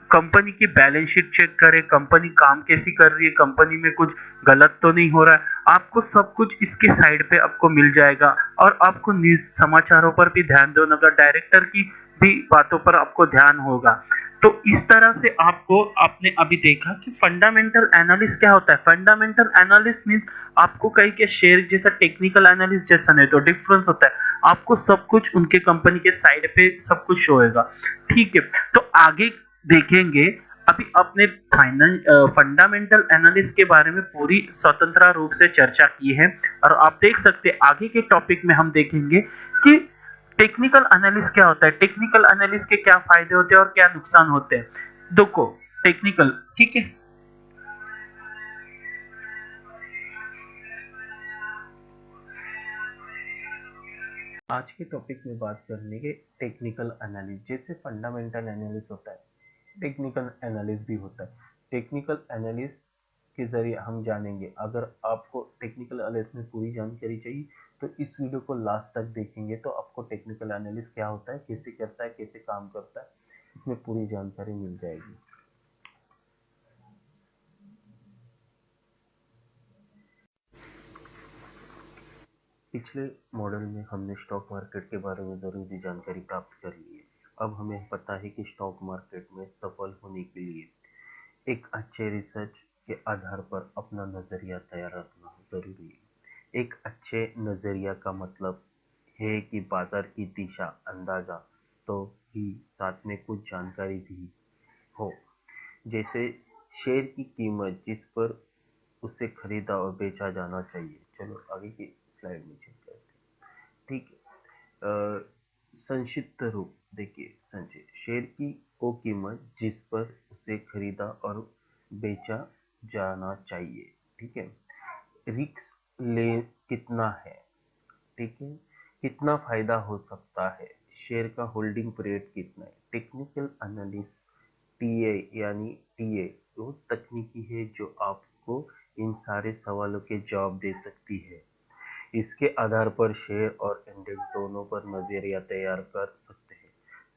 कंपनी की बैलेंस शीट चेक करें, कंपनी काम कैसी कर रही है, कंपनी में कुछ गलत तो नहीं हो रहा है। आपको सब कुछ इसके साइड पे आपको मिल जाएगा। और आपको न्यूज समाचारों पर भी ध्यान देना होगा, डायरेक्टर की भी बातों पर आपको ध्यान होगा। तो इस तरह से आपको, आपने अभी देखा कि फंडामेंटल एनालिसिस क्या होता है। फंडामेंटल एनालिसिस मींस आपको कहीं के शेयर जैसा टेक्निकल एनालिसिस जैसा नहीं, तो डिफरेंस होता है। आपको सब कुछ उनके कंपनी के साइड पे सब कुछ शो होगा। ठीक है, तो आगे देखेंगे। अभी अपने फंडामेंटल एनालिसिस के बारे में पूरी स्वतंत्र रूप से चर्चा की है, और आप देख सकते हैं आगे के टॉपिक में हम देखेंगे कि टेक्निकल एनालिसिस क्या होता है, टेक्निकल एनालिसिस के क्या फायदे होते हैं और क्या नुकसान होते हैं। देखो टेक्निकल, ठीक है। आज के टॉपिक में बात करने के टेक्निकल एनालिसिस, जैसे फंडामेंटल एनालिसिस होता है, टेक्निकल एनालिसिस भी होता है। टेक्निकल एनालिसिस के जरिए हम जानेंगे। अगर आपको टेक्निकल एनालिसिस में पूरी जानकारी चाहिए तो इस वीडियो को लास्ट तक देखेंगे, तो आपको टेक्निकल एनालिसिस क्या होता है, कैसे करता है, कैसे काम करता है, इसमें पूरी जानकारी मिल जाएगी। पिछले मॉडल में हमने स्टॉक मार्केट के बारे में ज़रूरी जानकारी प्राप्त कर ली है। अब हमें पता है कि स्टॉक मार्केट में सफल होने के लिए एक अच्छे रिसर्च के आधार पर अपना नज़रिया तैयार रखना ज़रूरी है। एक अच्छे नज़रिया का मतलब है कि बाजार की दिशा अंदाजा तो ही, साथ में कुछ जानकारी भी हो, जैसे शेयर की कीमत जिस पर उसे खरीदा और बेचा जाना चाहिए। चलो आगे की स्लाइड में चेक करते हैं। ठीक है, संक्षिप्त रूप देखिए। संजय शेयर की वो कीमत जिस पर उसे खरीदा और बेचा जाना चाहिए। ठीक है, रिस्क ले कितना है, ठीक है, कितना फायदा हो सकता है, शेयर का होल्डिंग पीरियड कितना है। टेक्निकल एनालिस्ट टीए यानी टीए वो तकनीकी है जो आपको इन सारे सवालों के जवाब दे सकती है। इसके आधार पर शेयर और इंडेक्स दोनों पर नजरिया तैयार कर सकते हैं।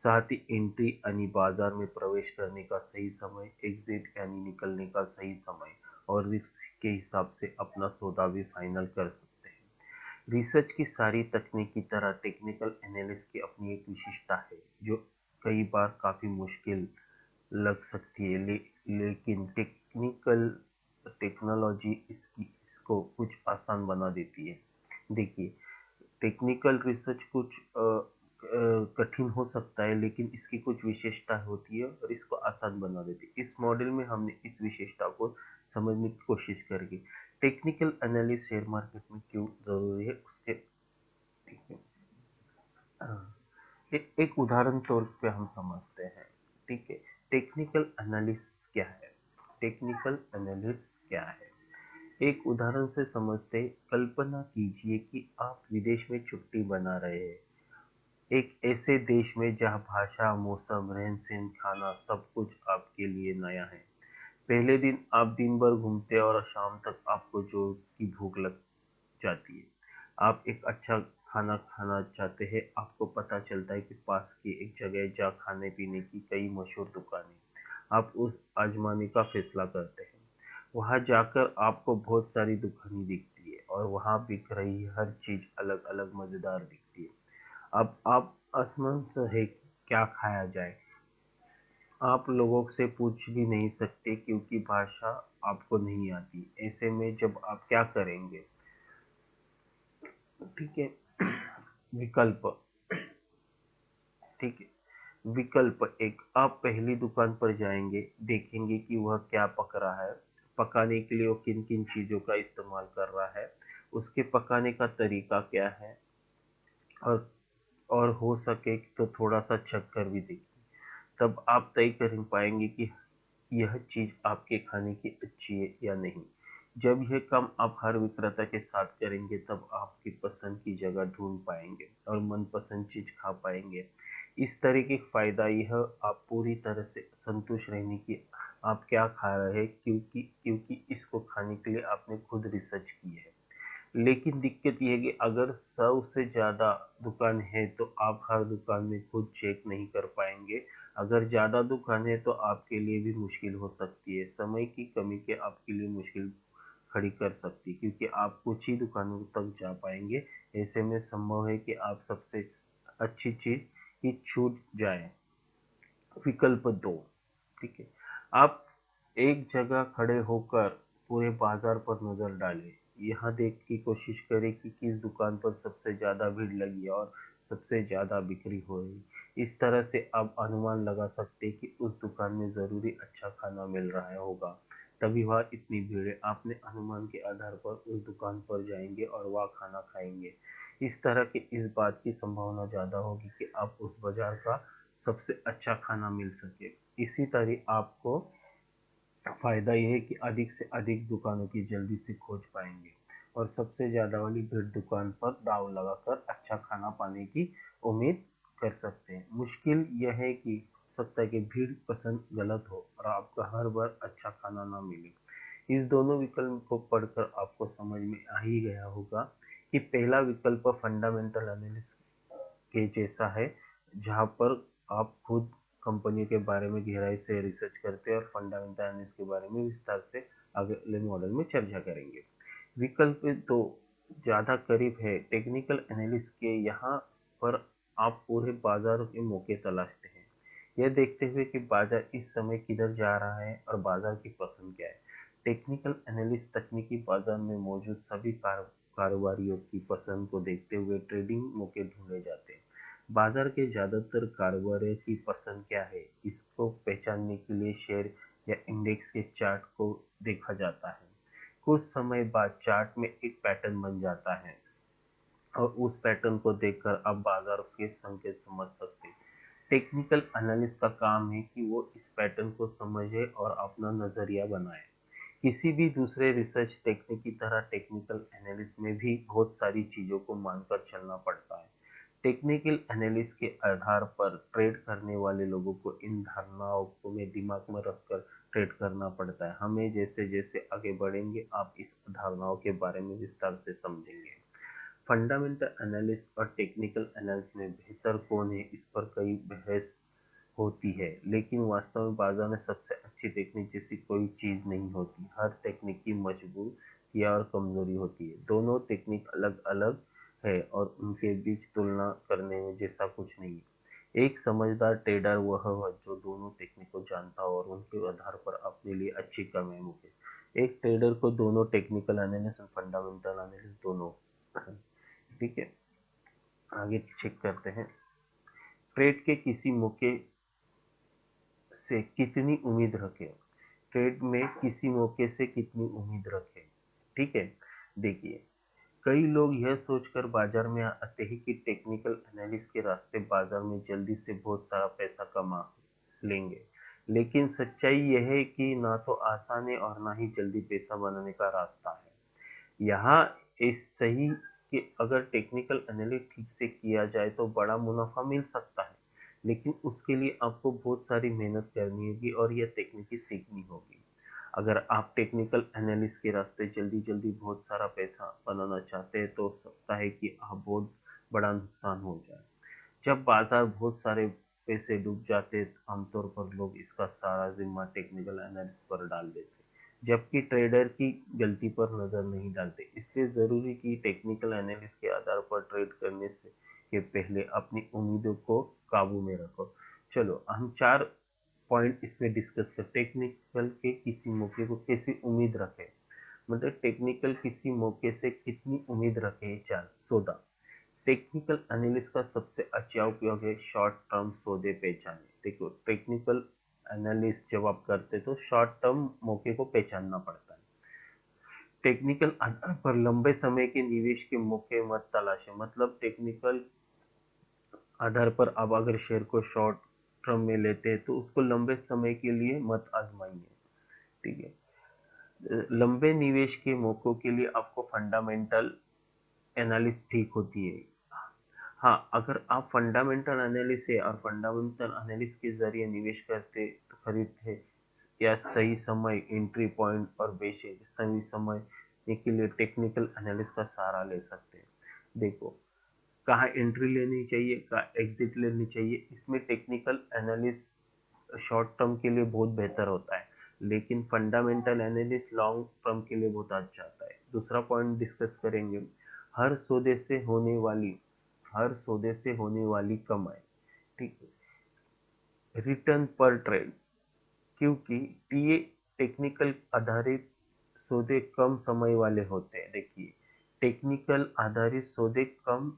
साथ ही एंट्री यानी बाजार में प्रवेश करने का सही समय, एग्जिट यानी निकलने का सही समय और रिस्क के हिसाब से अपना सौदा भी फाइनल कर सकते हैं। रिसर्च की सारी तकनीक की तरह टेक्निकल एनालिसिस की अपनी एक विशेषता है जो कई बार काफी मुश्किल लग सकती है, लेकिन टेक्निकल टेक्नोलॉजी इसको कुछ आसान बना देती है। देखिए, टेक्निकल रिसर्च कुछ कठिन हो सकता है, लेकिन इसकी कुछ विशेषता होती है और इसको आसान बना देती है। इस मॉडल में हमने इस विशेषता को समझने की कोशिश करेंगे। टेक्निकल एनालिसिस शेयर मार्केट में क्यों जरूरी है उसके, ठीक है। हाँ, एक उदाहरण तौर पे हम समझते हैं, ठीक है। टेक्निकल एनालिसिस क्या है? टेक्निकल एनालिसिस क्या है? एक उदाहरण से समझते। कल्पना कीजिए कि आप विदेश में छुट्टी बना रहे हैं, एक ऐसे देश में जहाँ भाषा, मौसम, रहन-सहन, खाना सब कुछ आपके लिए नया है। पहले दिन आप दिन भर घूमते हैं और शाम तक आपको जोर की भूख लग जाती है। आप एक अच्छा खाना खाना चाहते हैं। आपको पता चलता है कि पास की एक जगह है जहाँ खाने-पीने की कई मशहूर दुकानें हैं। आप उस आजमाने का फैसला करते हैं। वहाँ जाकर आपको बहुत सारी दुकानें दिखती है और वहाँ बिक रही हर चीज़ अलग-अलग मज़ेदार दिखती है। अब आप असमंजस है क्या खाया जाए। आप लोगों से पूछ भी नहीं सकते क्योंकि भाषा आपको नहीं आती। ऐसे में जब आप क्या करेंगे? ठीक है। विकल्प, ठीक है। विकल्प एक, आप पहली दुकान पर जाएंगे, देखेंगे कि वह क्या पक रहा है, पकाने के लिए वो किन किन चीज़ों का इस्तेमाल कर रहा है, उसके पकाने का तरीका क्या है, और हो सके तो थोड़ा सा चक्कर भी देखिए। तब आप तय कर पाएंगे कि यह चीज़ आपके खाने की अच्छी है या नहीं। जब यह काम आप हर विक्रेता के साथ करेंगे, तब आपकी पसंद की जगह ढूंढ पाएंगे और मनपसंद चीज़ खा पाएंगे। इस तरह के फायदा यह आप पूरी तरह से संतुष्ट रहने की आप क्या खा रहे हैं, क्योंकि क्योंकि इसको खाने के लिए आपने खुद रिसर्च की है। लेकिन दिक्कत ये है कि अगर 100 से ज़्यादा दुकान है तो आप हर दुकान में खुद चेक नहीं कर पाएंगे। अगर ज़्यादा दुकान है तो आपके लिए भी मुश्किल हो सकती है। समय की कमी के आपके लिए मुश्किल खड़ी कर सकती है, क्योंकि आप कुछ ही दुकानों तक जा पाएंगे। ऐसे में संभव है कि आप सबसे अच्छी चीज़ की छूट जाए। विकल्प दो, ठीक है। आप एक जगह खड़े होकर पूरे बाजार पर नजर डालें। यहाँ देख की कोशिश करें कि किस दुकान पर सबसे ज्यादा भीड़ लगी है और सबसे ज्यादा बिक्री हो रही। इस तरह से आप अनुमान लगा सकते हैं कि उस दुकान में जरूरी अच्छा खाना मिल रहा होगा, तभी वहाँ इतनी भीड़ है। अपने अनुमान के आधार पर उस दुकान पर जाएंगे और वहाँ खाना खाएंगे। इस तरह की इस बात की संभावना ज्यादा होगी कि आप उस बाजार का सबसे अच्छा खाना मिल सके। इसी तरह आपको फायदा यह है कि अधिक से अधिक दुकानों की जल्दी से खोज पाएंगे और सबसे ज्यादा वाली भीड़ दुकान पर दाव लगाकर अच्छा खाना पाने की उम्मीद कर सकते हैं। मुश्किल यह है कि हो सकता है कि भीड़ पसंद गलत हो और आपको हर बार अच्छा खाना ना मिले। इस दोनों विकल्प को पढ़कर आपको समझ में आ ही गया होगा कि पहला विकल्प फंडामेंटल एनालिसिस के जैसा है, जहाँ पर आप खुद कंपनी के बारे में गहराई से रिसर्च करते हैं और फंडामेंटल एनालिसिस के बारे में विस्तार से अगले मॉडल में चर्चा करेंगे। विकल्प तो ज़्यादा करीब है। टेक्निकल एनालिसिस के यहाँ पर आप पूरे बाजार के मौके तलाशते हैं, यह देखते हुए कि बाजार इस समय किधर जा रहा है और बाजार की पसंद क्या है। टेक्निकल एनालिस्ट तकनीकी बाजार में मौजूद सभी कारोबारियों की पसंद को देखते हुए ट्रेडिंग मौके ढूंढे जाते हैं। बाजार के ज्यादातर कारोबारियों की पसंद क्या है, इसको पहचानने के लिए शेयर या इंडेक्स के चार्ट को देखा जाता है। कुछ समय बाद चार्ट में एक पैटर्न बन जाता है और उस पैटर्न को देखकर आप बाजार के संकेत समझ सकते हैं। टेक्निकल एनालिस्ट का काम है कि वो इस पैटर्न को समझे और अपना नजरिया बनाए। किसी भी दूसरे रिसर्च टेक्निक की तरह टेक्निकल एनालिस्ट में भी बहुत सारी चीजों को मानकर चलना पड़ता है। टेक्निकल एनालिस्ट के आधार पर ट्रेड करने वाले लोगों को इन धारणाओं को में दिमाग में रखकर ट्रेड करना पड़ता है। हमें जैसे जैसे आगे बढ़ेंगे, आप इस धारणाओं के बारे में विस्तार से समझेंगे। फंडामेंटल एनालिसिस और टेक्निकल एनालिसिस में बेहतर कौन है, इस पर कई बहस होती है, लेकिन वास्तव में बाजार में सबसे अच्छी टेक्निक जैसी कोई चीज नहीं होती। हर टेक्निक की मजबूतियाँ और कमजोरी होती है। दोनों टेक्निक अलग अलग है और उनके बीच तुलना करने में जैसा कुछ नहीं है। एक समझदार ट्रेडर वह है जो दोनों टेक्निक को जानता हो और उनके आधार पर अपने लिए अच्छी कमाई मुके। एक ट्रेडर को दोनों टेक्निकल एनालिसिस और फंडामेंटल एनालिसिस दोनों। ठीक है, आगे चेक करते हैं। ट्रेड के किसी मौके से कितनी उम्मीद रखें, ट्रेड में किसी मौके से कितनी उम्मीद रखें। ठीक है, देखिए, कई लोग यह सोचकर बाजार में आते हैं कि टेक्निकल एनालिसिस के रास्ते बाजार में जल्दी से बहुत सारा पैसा कमा लेंगे, लेकिन सच्चाई यह है कि ना तो आसान है और ना ही जल्दी पैसा बनाने का रास्ता है। यहाँ इस सही कि अगर टेक्निकल एनालिसिस ठीक से किया जाए तो बड़ा मुनाफा मिल सकता है, लेकिन उसके लिए आपको बहुत सारी मेहनत करनी होगी और यह तकनीकी सीखनी होगी। अगर आप टेक्निकल एनालिसिस के रास्ते जल्दी जल्दी बहुत सारा पैसा बनाना चाहते हैं तो हो सकता है कि आप बहुत बड़ा नुकसान हो जाए। जब बाजार बहुत सारे पैसे डूब जाते हैं तो आमतौर पर लोग इसका सारा जिम्मा टेक्निकल एनालिसिस पर डाल देते हैं, जबकि ट्रेडर की गलती पर नजर नहीं डालते। इसलिए जरूरी कि टेक्निकल एनालिसिस के आधार पर ट्रेड करने से के पहले अपनी उम्मीदों को काबू में रखो। चलो हम 4 पॉइंट इसमें डिस्कस कर। टेक्निकल के किसी मौके को कैसी उम्मीद रखें, मतलब टेक्निकल किसी मौके से कितनी उम्मीद रखें। 4 सौदा। टेक्निकल एनालिसिस का सबसे अच्छा उपयोग है शॉर्ट टर्म सौदे पहचाने। देखो, टेक्निकल एनालिसिस जब आप करते तो शॉर्ट टर्म मौके को पहचानना पड़ता है। टेक्निकल आधार पर लंबे समय के निवेश के मौके मत तलाशें, मतलब टेक्निकल आधार पर आप अगर शेयर को शॉर्ट टर्म में लेते हैं तो उसको लंबे समय के लिए मत आजमाइए। ठीक है, लंबे निवेश के मौकों के लिए आपको फंडामेंटल एनालिसिस ठीक होती है। हाँ, अगर आप फंडामेंटल एनालिसिस और फंडामेंटल एनालिसिस के जरिए निवेश करते तो खरीदते या सही समय एंट्री पॉइंट और बेचे सही समय के लिए टेक्निकल एनालिसिस का सहारा ले सकते हैं। देखो, कहाँ एंट्री लेनी चाहिए, कहाँ एग्जिट लेनी चाहिए, इसमें टेक्निकल एनालिसिस शॉर्ट टर्म के लिए बहुत बेहतर होता है, लेकिन फंडामेंटल एनालिसिस लॉन्ग टर्म के लिए बहुत अच्छा आता है। दूसरा पॉइंट डिस्कस करेंगे, हर सौदे से होने वाली हर सौदे से होने वाली कमाई। ठीक है, रिटर्न पर ट्रेड, क्योंकि ये टेक्निकल आधारित सौदे कम समय वाले होते हैं। देखिए, टेक्निकल आधारित सौदे कम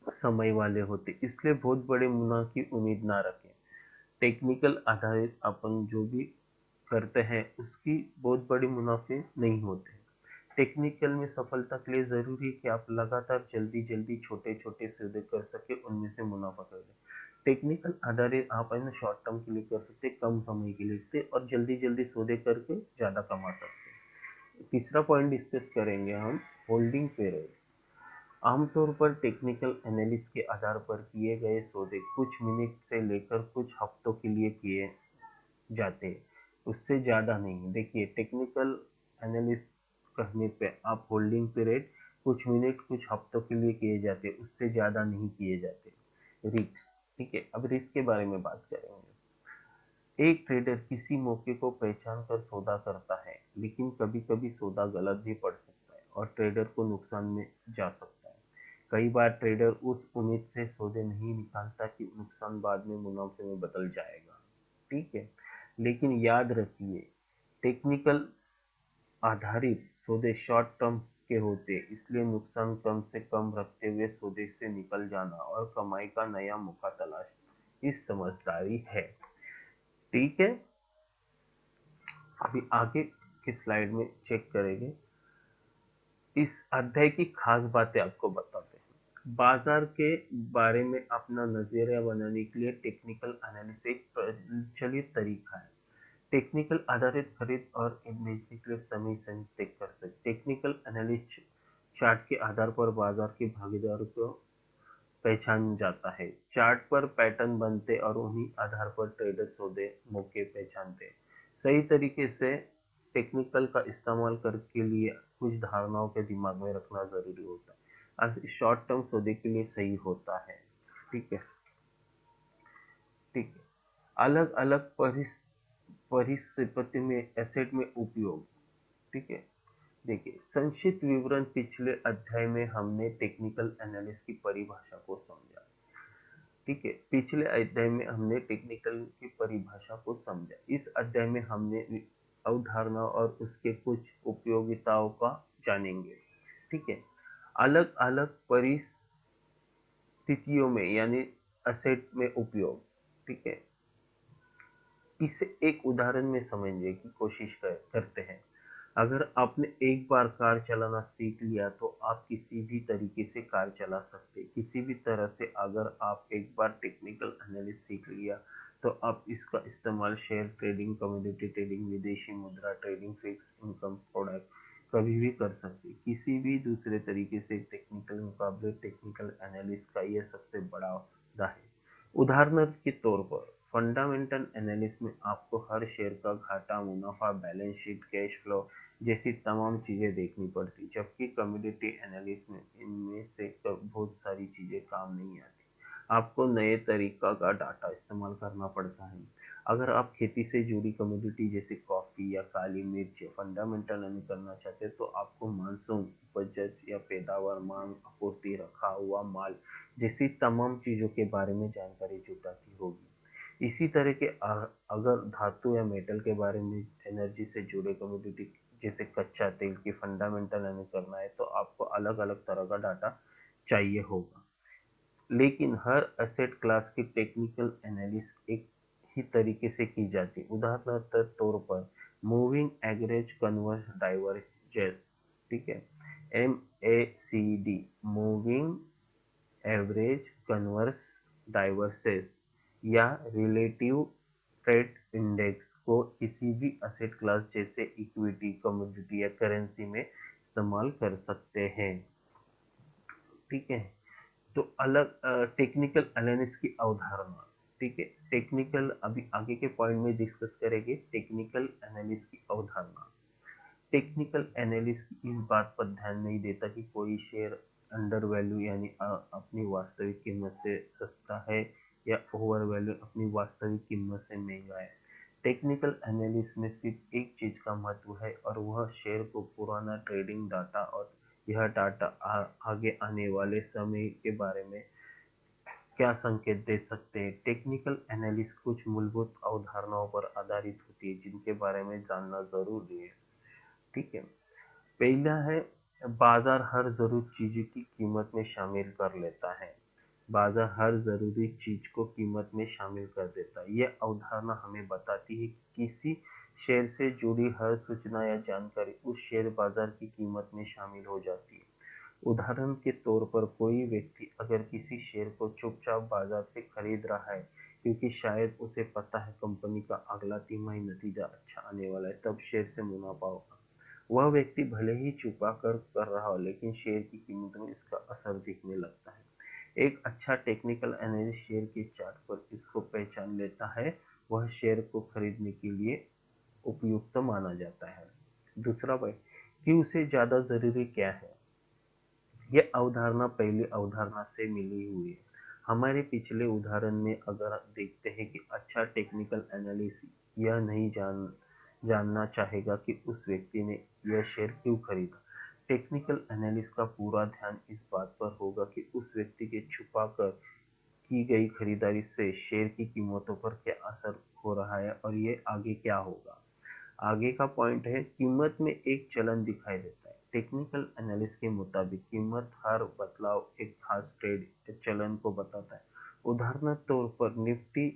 समय वाले होते, इसलिए बहुत बड़े मुनाफे की उम्मीद ना रखें। टेक्निकल आधारित अपन जो भी करते हैं उसकी बहुत बड़ी मुनाफे नहीं होते। टेक्निकल में सफलता के लिए जरूरी है कि आप लगातार जल्दी जल्दी छोटे छोटे सौदे कर सके, उनमें से मुनाफा कर ले। टेक्निकल आधारित आप है ना शॉर्ट टर्म के लिए कर सकते, कम समय के लिए और जल्दी जल्दी सौदे करके ज्यादा कमा सकते हैं। तीसरा पॉइंट डिस्कस करेंगे हम, होल्डिंग पीरियड। आमतौर पर टेक्निकल एनालिसिस के आधार पर किए गए सौदे कुछ मिनट से लेकर कुछ हफ्तों के लिए किए जाते हैं, उससे ज़्यादा नहीं। देखिए, टेक्निकल एनालिसिस करने पे आप होल्डिंग पीरियड कुछ मिनट कुछ हफ्तों के लिए किए जाते हैं, उससे ज़्यादा नहीं किए जाते। रिस्क। ठीक है, अब रिस्क के बारे में बात करेंगे। एक ट्रेडर किसी मौके को पहचान कर सौदा करता है, लेकिन कभी कभी सौदा गलत भी पड़ सकता है और ट्रेडर को नुकसान में जा सकता है। कई बार ट्रेडर उस उम्मीद से सौदे नहीं निकालता कि नुकसान बाद में मुनाफे में बदल जाएगा। ठीक है, लेकिन याद रखिए, टेक्निकल आधारित सौदे शॉर्ट टर्म के होते, इसलिए नुकसान कम से कम रखते हुए सौदे से निकल जाना और कमाई का नया मौका तलाश इस समझदारी है। ठीक है, अभी आगे की स्लाइड में चेक करेंगे। इस अध्याय की खास बातें आपको बताते हैं। बाजार के बारे में अपना नजरिया बनाने के लिए टेक्निकल एनालिसिस एक प्रचलित तरीका है। टेक्निकल आधारित खरीद और बेचने के लिए समय तय कर सकते। टेक्निकल एनालिसिस चार्ट के आधार पर बाजार के भागीदारों को पहचान जाता है। चार्ट पर पैटर्न बनते और उन्हीं आधार पर ट्रेडर सौदे मौके पहचानते। सही तरीके से टेक्निकल का इस्तेमाल करके लिए कुछ धारणाओं के दिमाग में रखना जरूरी होता है। शॉर्ट टर्म सौदे के लिए सही होता है। ठीक है, ठीक है। अलग अलग परिस्थिति में एसेट में उपयोग। ठीक है, देखिए, संक्षिप्त विवरण। पिछले अध्याय में हमने टेक्निकल एनालिसिस की परिभाषा को समझा। ठीक है, पिछले अध्याय में हमने टेक्निकल की परिभाषा को समझा। इस अध्याय में हमने अवधारणा और उसके कुछ उपयोगिताओं का जानेंगे। ठीक है। अलग अलग परिस्थितियों में यानी असेट में उपयोग। ठीक है। इसे एक उदाहरण में समझने की कोशिश करते हैं। अगर आपने एक बार कार चलाना सीख लिया तो आप किसी भी तरीके से कार चला सकते हैं। किसी भी तरह से अगर आप एक बार टेक्निकल एनालिसिस सीख लिया तो आप इसका इस्तेमाल शेयर ट्रेडिंग, कमोडिटी ट्रेडिंग, विदेशी मुद्रा ट्रेडिंग, फिक्स इनकम प्रोडक्ट कभी भी कर सकते हैं। किसी भी दूसरे तरीके से टेक्निकल मुकाबले टेक्निकल एनालिसिस का यह सबसे बड़ा फायदा है। उदाहरण के तौर पर फंडामेंटल एनालिसिस में आपको हर शेयर का घाटा, मुनाफा, बैलेंस शीट, कैश फ्लो जैसी तमाम चीजें देखनी पड़ती, जबकि कमोडिटी एनालिसिस में इनमें से बहुत सारी चीजें काम नहीं आती। आपको नए तरीका का डाटा इस्तेमाल करना पड़ता है। अगर आप खेती से जुड़ी कमोडिटी जैसे कॉफी या काली मिर्च या फंडामेंटल एनालिसिस करना चाहते हैं तो आपको मानसून, उपज या पैदावार, मांग, आपूर्ति, रखा हुआ माल जैसी तमाम चीजों के बारे में जानकारी जुटानी होगी। इसी तरह के अगर धातु या मेटल के बारे में, एनर्जी से जुड़े कमोडिटी जैसे कच्चा तेल की फंडामेंटल एनालिसिस करना है तो आपको अलग अलग तरह का डाटा चाहिए होगा। लेकिन हर एसेट क्लास की टेक्निकल एनालिसिस एक ही तरीके से की जाती है। उदाहरण के तौर पर मूविंग एवरेज कन्वर्स डाइवर्जेंस। ठीक है। MACD, मूविंग एवरेज कन्वर्स डाइवर्सेस या रिलेटिव ट्रेड इंडेक्स को किसी भी एसेट क्लास जैसे इक्विटी, कमोडिटी या करेंसी में इस्तेमाल कर सकते हैं। ठीक है। तो अलग टेक्निकल एनालिसिस की अवधारणा। ठीक है। टेक्निकल अभी आगे के पॉइंट में डिस्कस करेंगे टेक्निकल एनालिसिस की अवधारणा। टेक्निकल एनालिस्ट इस बात पर ध्यान नहीं देता कि कोई शेयर अंडर वैल्यू यानी अपनी वास्तविक कीमत से सस्ता है या ओवर वैल्यू अपनी वास्तविक कीमत से महंगा है। टेक्निकल एनालिसिस में सिर्फ एक चीज का महत्व है और वह शेयर को पुराना ट्रेडिंग डाटा और यह डाटा आगे आने वाले समय के बारे में क्या संकेत दे सकते हैं। टेक्निकल एनालिसिस कुछ मूलभूत अवधारणाओं पर आधारित होती है जिनके बारे में जानना जरूरी है। ठीक है। पहला है, बाजार हर जरूरी चीज की कीमत में शामिल कर लेता है। बाजार हर जरूरी चीज को कीमत में शामिल कर देता है। यह अवधारणा हमें बताती है कि किसी शेयर से जुड़ी हर सूचना या जानकारी उस शेयर बाजार की कीमत में शामिल हो जाती है। उदाहरण के तौर पर कोई व्यक्ति अगर किसी शेयर को चुपचाप बाजार से खरीद रहा है क्योंकि शायद उसे पता है कंपनी का अगला तिमाही नतीजा अच्छा आने वाला है, तब शेयर से मुनाफा होगा। वह व्यक्ति भले ही छुपा कर रहा हो लेकिन शेयर की कीमत में इसका असर दिखने लगता है। एक अच्छा टेक्निकल एनालिस्ट शेयर के चार्ट पर इसको पहचान लेता है। वह शेयर को खरीदने के लिए उपयुक्त माना जाता है। दूसरा पॉइंट, कि उसे ज्यादा जरूरी क्या है। यह अवधारणा पहली अवधारणा से मिली हुई है। हमारे पिछले उदाहरण में अगर आप देखते हैं कि अच्छा टेक्निकल एनालिस्ट यह नहीं जानना चाहेगा कि उस व्यक्ति ने यह शेयर क्यों खरीदा। टेक्निकल एनालिस्ट का पूरा ध्यान इस बात पर होगा कि उस व्यक्ति के छुपा कर की गई खरीदारी से शेयर की कीमतों पर क्या असर हो रहा है और ये आगे क्या होगा। आगे का पॉइंट है, कीमत में एक चलन दिखाई देता है। टेक्निकल एनालिस्ट के मुताबिक कीमत हर बदलाव एक खास ट्रेड चलन को बताता है। उदाहरण तौर पर निफ्टी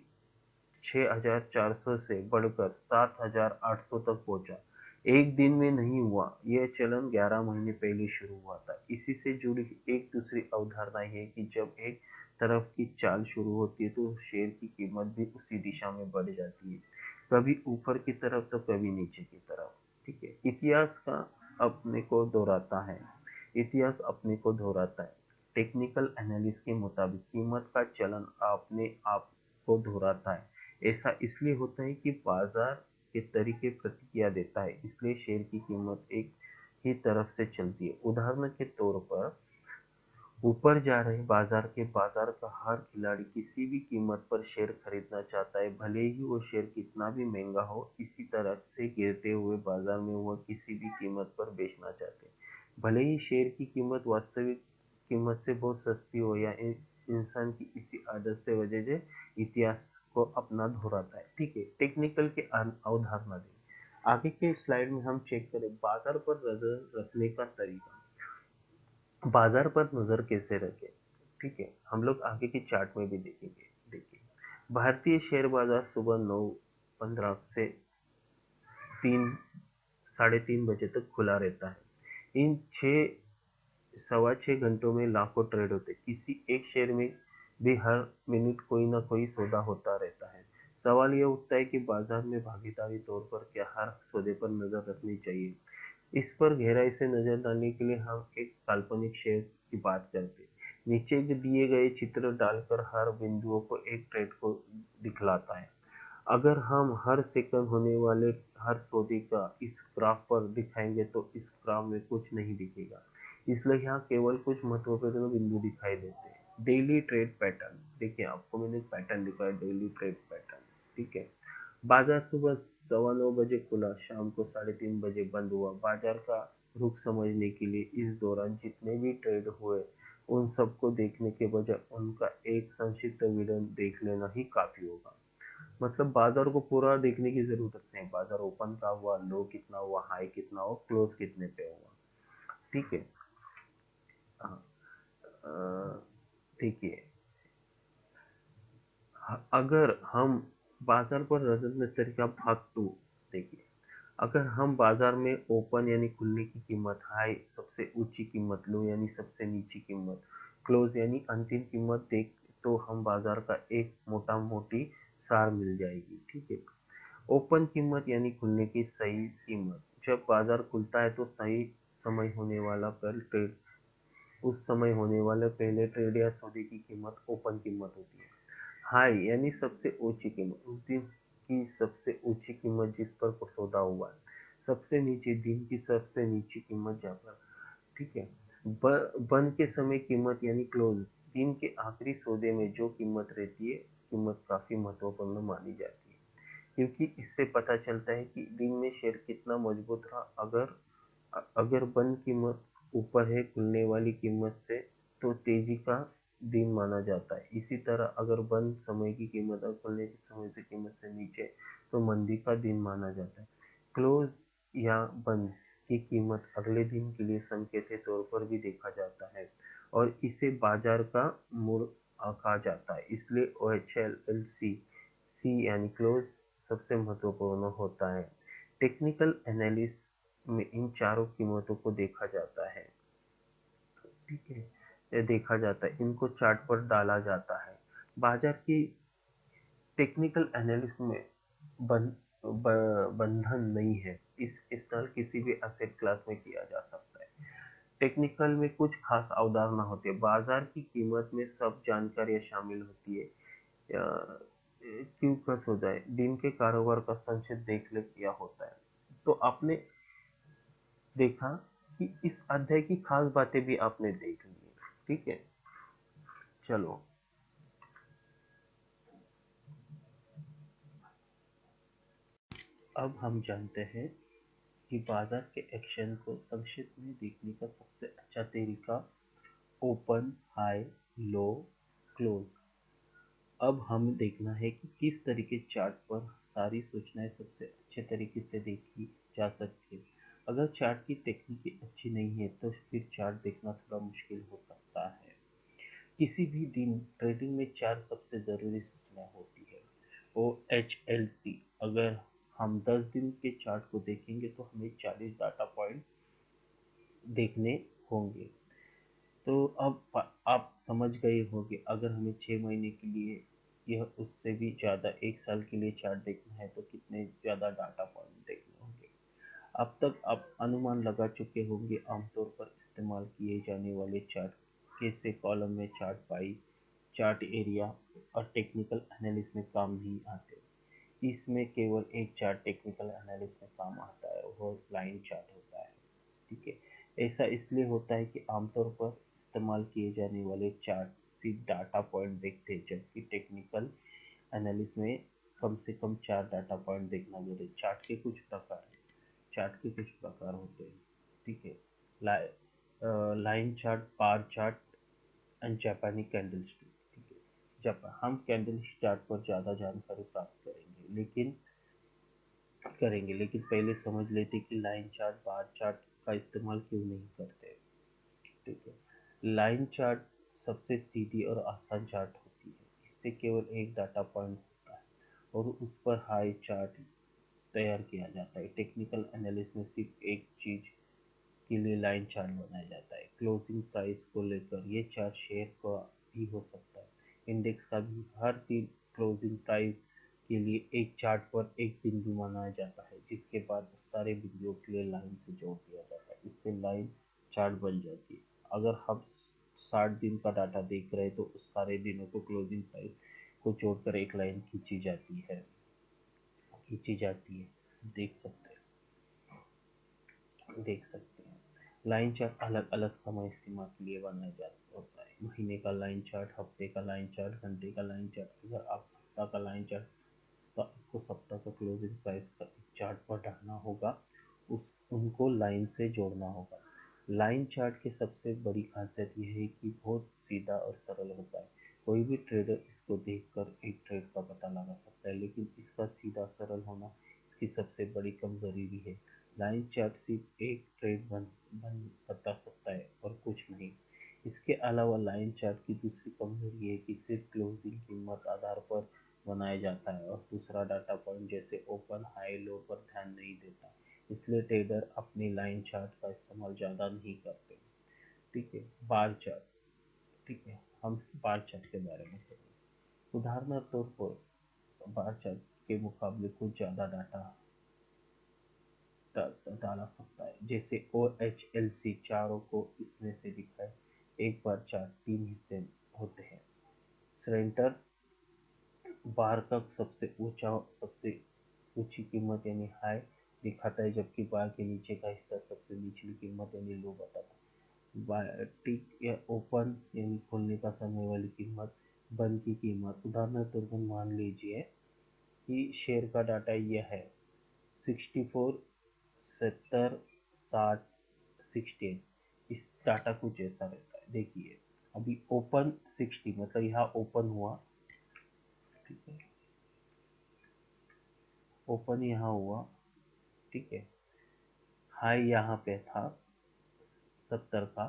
6400 से बढ़कर 7800 तक पहुंचा। एक दिन में नहीं हुआ, यह चलन 11 महीने पहले शुरू हुआ था। इसी से जुड़ी एक दूसरी अवधारणा है कि जब एक तरफ की चाल शुरू होती है तो शेयर की कीमत भी उसी दिशा में बढ़ जाती है, कभी ऊपर की तरफ तो कभी नीचे की तरफ। ठीक है। इतिहास का अपने को दोहराता है। इतिहास अपने को दोहराता है। टेक्निकल एनालिस्ट के मुताबिक कीमत का चलन अपने आप को दोहराता है। ऐसा इसलिए होता है कि बाजार के तरीके प्रतिक्रिया देता है, इसलिए शेयर की कीमत एक ही तरफ से चलती है। उदाहरण के तौर पर ऊपर जा रहे बाजार का हर खिलाड़ी किसी भी कीमत पर शेयर खरीदना चाहता है, भले ही वो शेयर कितना भी महंगा हो। इसी तरह से गिरते हुए बाजार में वह किसी भी कीमत पर बेचना चाहते हैं, भले ही शेयर की कीमत वास्तविक कीमत से बहुत सस्ती हो। या इंसान की इसी आदत से वजह से इतिहास को अपना दोहराता है। ठीक है। टेक्निकल के अवधारणा दें। आगे के स्लाइड में हम चेक करें बाजार पर नजर रखने का तरीका। बाजार पर नजर कैसे रखें, ठीक है, हम लोग आगे के चार्ट में भी देखेंगे। देखिए, भारतीय शेयर बाजार सुबह 9:15 से 3 साढ़े 3 बजे तक खुला रहता है। इन 6 सवा 6 घंटों में लाखों ट्रेड होते हैं। किसी एक शेयर में भी हर मिनट कोई ना कोई सौदा होता रहता है। सवाल यह उठता है कि बाजार में भागीदारी तौर पर क्या हर सौदे पर नजर रखनी चाहिए। इस पर गहराई से नजर डालने के लिए हम एक काल्पनिक शेयर की बात करते हैं। नीचे के दिए गए चित्र डालकर हर बिंदुओं को एक ट्रेड को दिखलाता है। अगर हम हर सेकंड होने वाले हर सौदे का इस ग्राफ पर दिखाएंगे तो इस ग्राफ में कुछ नहीं दिखेगा, इसलिए यहाँ केवल कुछ महत्वपूर्ण बिंदु दिखाई देते हैं। डेली ट्रेड पैटर्न, देखिए आपको मैंने पैटर्न दिखाया, डेली ट्रेड पैटर्न, ठीक है। बाजार सुबह 9:15 बजे खुला, शाम को 3:30 बजे बंद हुआ। बाजार का रुख समझने के लिए इस दौरान जितने भी ट्रेड हुए उन सबको देखने के बजाय उनका एक संक्षिप्त विवरण देख लेना ही काफी होगा। मतलब बाजार को पूरा देखने की जरूरत नहीं, बाजार ओपन का हुआ, लो कितना हुआ, हाई कितना हुआ, क्लोज कितने पे हुआ, ठीक है। हाँ, देखिए, अगर हम बाजार पर नजर तरीका भाग टू, देखिए, अगर हम बाजार में ओपन यानी खुलने की कीमत, हाई सबसे ऊंची कीमत, लो यानी सबसे नीची कीमत, क्लोज यानी अंतिम कीमत देख तो हम बाजार का एक मोटा मोटी सार मिल जाएगी, ठीक है। ओपन कीमत यानी खुलने की सही कीमत, जब बाजार खुलता है तो सही समय होने वाला पर ट्रेड उस समय होने वाले पहले ट्रेड या सौदे की कीमत ओपन कीमत होती है। हाई यानी सबसे ऊंची कीमत, उस दिन की सबसे ऊंची कीमत जिस पर सौदा हुआ है। सबसे नीचे दिन की सबसे नीची कीमत जहाँ पर, ठीक है। बंद के समय कीमत यानी क्लोज, दिन के आखिरी सौदे में जो कीमत रहती है, कीमत काफी महत्वपूर्ण मानी जाती है, क्योंकि इससे पता चलता है कि दिन में शेयर कितना मजबूत रहा। अगर बंद कीमत ऊपर है खुलने वाली कीमत से तो तेजी का दिन माना जाता है। इसी तरह अगर बंद समय की कीमत और खुलने के समय से कीमत से नीचे तो मंदी का दिन माना जाता है। क्लोज या बंद की कीमत अगले दिन के लिए संकेत के तौर पर भी देखा जाता है और इसे बाजार का मूड कहा जाता है। इसलिए OHLLC सी यानी क्लोज सबसे महत्वपूर्ण होता है। टेक्निकल एनालिसिस में इन चारों कीमतों को देखा जाता है, ठीक है। ये देखा जाता है, इनको चार्ट पर डाला जाता है। बाजार की टेक्निकल एनालिसिस में बन, बंधन नहीं है, इस इस्तेमाल किसी भी एसेट क्लास में किया जा सकता है। टेक्निकल में कुछ खास अवधारणा होती है। बाजार की कीमत में सब जानकारियां शामिल होती है। क्यों कस हो जाए, दिन के कारोबार का संक्षिप्त देख ले किया होता है। तो आपने देखा कि इस अध्याय की खास बातें भी आपने देख ली, ठीक है। चलो, अब हम जानते हैं कि बाजार के एक्शन को संक्षिप्त में देखने का सबसे अच्छा तरीका ओपन, हाई, लो, क्लोज। अब हम देखना है कि किस तरीके चार्ट पर सारी सूचनाएं सबसे अच्छे तरीके से देखी जा सकती है। अगर चार्ट की टेक्निक अच्छी नहीं है तो फिर चार्ट देखना थोड़ा मुश्किल हो सकता है। किसी भी दिन ट्रेडिंग में चार सबसे जरूरी सूचना होती है। OHLC, अगर हम 10 दिन के चार्ट को देखेंगे तो हमें 40 डाटा पॉइंट देखने होंगे। तो अब आप समझ गए होंगे, अगर हमें 6 महीने के लिए यह उससे भी ज़्यादा 1 साल के लिए चार्ट देखना है तो कितने ज़्यादा डाटा पॉइंट देखने होंगे। अब तक आप अनुमान लगा चुके होंगे आमतौर पर इस्तेमाल किए जाने वाले चार्ट कैसे कॉलम में चार्ट पाई, चार्ट एरिया और टेक्निकल एनालिसिस में काम नहीं आते। इसमें केवल एक चार्ट टेक्निकल एनालिसिस में काम आता है, वो लाइन चार्ट होता है, ठीक है। ऐसा इसलिए होता है कि आमतौर पर इस्तेमाल किए जाने वाले चार्ट सिर्फ डाटा पॉइंट देखते हैं, जबकि टेक्निकल एनालिसिस में कम से कम 4 डाटा पॉइंट देखना जरूरी है। चार्ट के कुछ प्रकार होते हैं, ठीक है। Line chart, bar chart and जापानी कैंडल स्टिक, ठीक है। जब हम कैंडल चार्ट पर ज़्यादा जानकारी प्राप्त करेंगे, लेकिन करेंगे, लेकिन पहले समझ लेते कि लाइन चार्ट, बार चार्ट का इस्तेमाल क्यों नहीं करते। ठीक है, लाइन चार्ट सबसे सीधी और आसान चार्ट होती है। इससे केवल एक डाटा पॉइंट होता है और उस पर हाई चार्ट तैयार किया जाता है। टेक्निकल एनालिसिस में सिर्फ एक चीज के लिए लाइन चार्ट बनाया जाता है, क्लोजिंग प्राइस को लेकर। ये चार्ट शेयर का भी हो सकता है, इंडेक्स का भी। हर दिन क्लोजिंग प्राइस के लिए एक चार्ट पर एक बिंदु बनाया जाता है, जिसके बाद उस सारे बिंदुओं के लिए लाइन से जोड़ दिया जाता है। इससे लाइन चार्ट बन जाती है। अगर हम 60 दिन का डाटा देख रहे हैं तो उस सारे दिनों को क्लोजिंग प्राइस को जोड़कर एक लाइन खींची जाती है। देख सकते हैं। लाइन चार्ट अलग अलग समय सीमा के लिए बनाया जाता होता है। महीने का लाइन चार्ट, हफ्ते का लाइन चार्ट, घंटे का लाइन चार्ट। अगर आप सप्ताह का लाइन चार्ट, तो आपको सप्ताह का क्लोजिंग प्राइस का एक चार्ट पर डालना होगा, उनको लाइन से जोड़ना होगा। लाइन चार्ट की सबसे बड़ी खासियत यह है कि बहुत सीधा और सरल होता है। कोई भी ट्रेडर इसको देखकर एक ट्रेड का पता लगा सकता है, लेकिन इसका सीधा सरल होना इसकी सबसे बड़ी कमजोरी भी है। लाइन चार्ट सिर्फ एक ट्रेड बन बता सकता है और कुछ नहीं। इसके अलावा लाइन चार्ट की दूसरी कमजोरी है कि सिर्फ क्लोजिंग कीमत आधार पर बनाया जाता है और दूसरा डाटा पॉइंट जैसे ओपन, हाई, लो पर ध्यान नहीं देता। इसलिए ट्रेडर अपनी लाइन चार्ट का इस्तेमाल ज़्यादा नहीं करते। ठीक है, बार चार्ट। ठीक है, हम बार चार्ट के बारे में करेंगे। उदाहरण तौर पर बार चार्ट के मुकाबले कुछ ज़्यादा डाटा डाला सकता है, जैसे ओ एच एल सी चारों को इसमें से दिखाए। एक बार चार्ट 3 हिस्से होते हैं। सेंटर बार का सबसे ऊंची कीमत यानी हाई दिखाता है, जबकि बार के नीचे का हिस्सा सबसे निचली कीमत यानी लो बताता है। टिक या ओपन यानी खोलने का समय वाली कीमत, बंद की कीमत। उदाहरण तौर पर मान लीजिए कि शेयर का डाटा यह है, 64, 70, 60, 68। इस डाटा कुछ ऐसा रहता है। देखिए, अभी ओपन 60 मतलब यहाँ ओपन हुआ। ठीक है, ओपन यहाँ हुआ। ठीक है, हाई यहाँ पे था 70 का,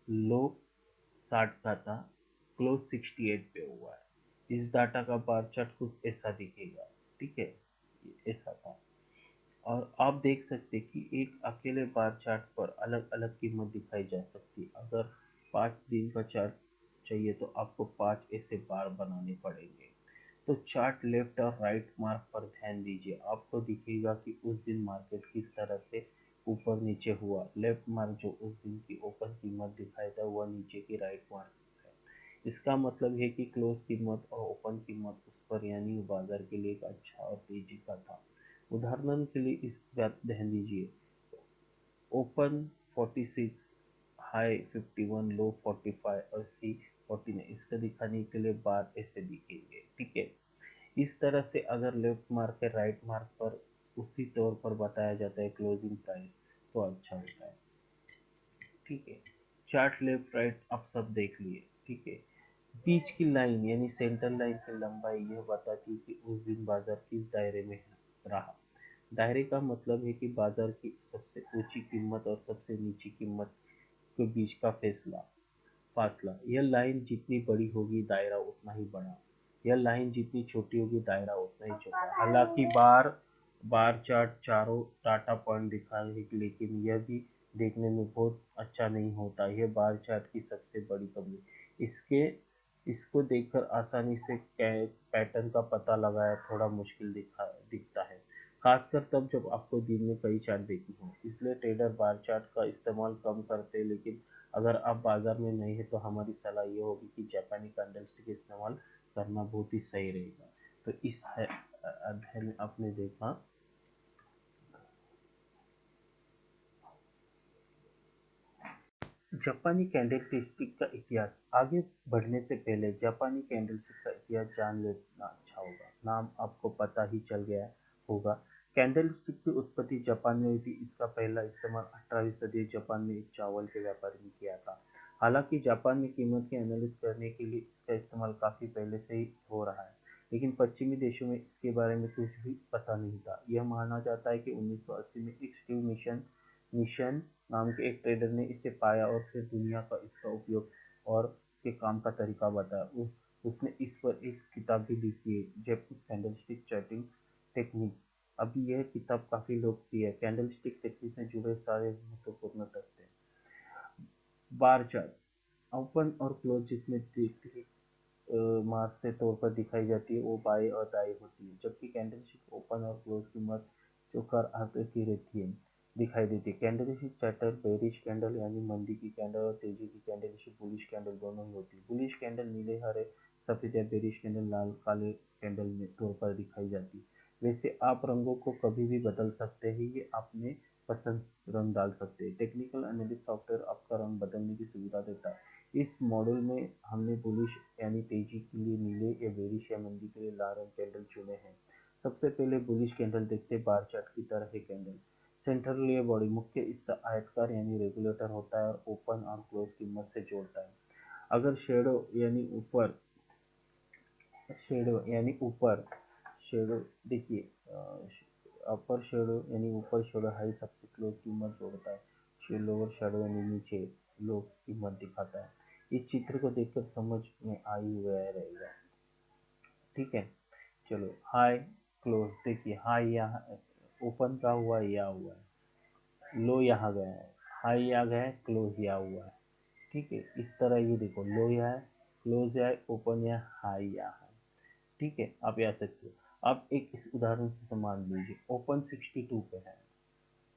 लो 60 का था, क्लोज 68 पे हुआ है। इस डाटा का बार चार्ट कुछ ऐसा दिखेगा। ठीक है, ऐसा था। और आप देख सकते हैं कि एक अकेले बार चार्ट पर अलग अलग कीमत दिखाई जा सकती है। अगर 5 दिन का चार्ट चाहिए तो आपको 5 ऐसे बार बनाने पड़ेंगे। तो चार्ट लेफ्ट और राइट मार्क पर ध्यान दीजिए। आपको दिखेगा कि उस दिन मार्केट किस तरह से ऊपर नीचे हुआ। लेफ्ट मार्क जो उस दिन की ओपन कीमत दिखाएगा, वह नीचे की राइट मार्क है। इसका मतलब है कि क्लोज कीमत और ओपन कीमत उस पर यानी बाजार के लिए एक अच्छा और तेजी का था। उदाहरण के लिए इस बात ध्यान दीजिए, ओपन 46, हाई 51, लो 45 और सी 49। इसको दिखाने के लिए बार ऐसे दिखेंगे। ठीक है, इस तरह से अगर लेफ्ट मार्क है राइट मार्क पर उसी तौर पर बताया जाता है क्लोजिंग प्राइस, तो अच्छा होता है। ठीक है, चार्ट लेफ्ट राइट आप सब देख लिए। ठीक है, बीच की लाइन यानी सेंटर लाइन की लंबाई यह बताती है कि उस दिन बाजार किस दायरे में रहा। दायरे का मतलब है कि बाजार की सबसे ऊंची कीमत और सबसे नीची कीमत के बीच का फासला। यह लाइन जितनी बड़ी होगी दायरा उतना ही बड़ा, यह लाइन जितनी छोटी होगी दायरा उतना ही छोटा। हालांकि बार बार चार्ट चारों डाटा पॉइंट दिखाएंगे, लेकिन यह भी देखने में बहुत अच्छा नहीं होता। यह बार चार्ट की सबसे बड़ी कमी। इसके इसको देखकर आसानी से पैटर्न का पता लगाया थोड़ा मुश्किल दिखता है, खासकर तब जब आपको दिन में कई चार्ट देखने हो। इसलिए ट्रेडर बार चार्ट का इस्तेमाल कम करते हैं, लेकिन अगर आप बाजार में नहीं है तो हमारी सलाह ये होगी कि जापानी कैंडलस्टिक इस्तेमाल करना बहुत ही सही रहेगा। तो इस अध्याय में आपने देखा जापानी कैंडलस्टिक का इतिहास। आगे बढ़ने से पहले जापानी कैंडलस्टिक का इतिहास जान लेना अच्छा होगा। नाम आपको पता ही चल गया होगा। कैंडलस्टिक की उत्पत्ति जापान में हुई थी। इसका पहला इस्तेमाल 18वीं सदी जापान में एक चावल के व्यापारी ने किया था। हालांकि जापान में कीमत की एनालिसिस करने के लिए इसका इस्तेमाल काफी पहले से ही हो रहा है, लेकिन पश्चिमी देशों में इसके बारे में कुछ भी पता नहीं था। यह माना जाता है कि 1980 में एक स्टीव निशन नाम के एक ट्रेडर ने इसे पाया और फिर दुनिया का इसका उपयोग और के काम का तरीका बताया। उसने इस पर एक किताब भी लिखी है, जैपनीज कैंडलस्टिक चार्टिंग टेक्निक। अभी यह किताब काफी लोकप्रिय है। कैंडलस्टिक टेक्निक से जुड़े सारे महत्वपूर्ण तथ्य। बार चार्ट ओपन और क्लोज जिसमें मार्क से तौर पर दिखाई जाती है वो बाएं और दाएं होती है, जबकि कैंडलस्टिक ओपन और क्लोज की मत जो कर आगे की रहती है दिखाई देती है। कैंडलस्टिक चार्टर बेरिश कैंडल यानी मंदी की कैंडल और तेजी की कैंडलस्टिक बुलिश कैंडल दोनों ही होती है। बुलिश कैंडल नीले हरे सफेद या बेरिश कैंडल लाल काले कैंडल में तौर पर दिखाई जाती है। वैसे आप रंगों को कभी भी बदल सकते हैं, ये आपने पसंद रंग डाल सकते हैं। टेक्निकल एनालिस्ट सॉफ्टवेयर आपका रंग बदलने की सुविधा देता है। इस मॉड्यूल में हमने बुलिश यानी तेजी के लिए नीले या बेरिश या मंदी के लिए लाल रंग कैंडल चुने हैं। सबसे पहले बुलिश कैंडल देखते हैं। बार चार्ट की तरह है कैंडल। सेंट्रल लेयर बॉडी मुख्य हिस्सा आयताकार यानी रेगुलेटर होता है और ओपन और क्लोज की मदद से जोड़ता है। अगर शेडो शेडो देखिए, अपर शेडो यानी ऊपर शेडो हाई सबसे क्लोज की मदद जोड़ता है। लोअर शेडो यानी नीचे लो की मदद दिखाता है। इस चित्र को देखकर समझ में आई हुआ रहेगा, ठीक है। चलो हाई क्लोज देखिए, हाई यहाँ ओपन का हुआ या हुआ है, लो यहाँ गया है, हाई यहाँ गया है, क्लोज यहाँ हुआ है, ठीक है। इस तरह ये देखो, लो यहाँ है, क्लोज यहाँ है, ओपन यहाँ, हाई यहाँ है, ठीक है। आप यहाँ सकते हो। आप एक इस उदाहरण से समान लीजिए। ओपन 62 पे है,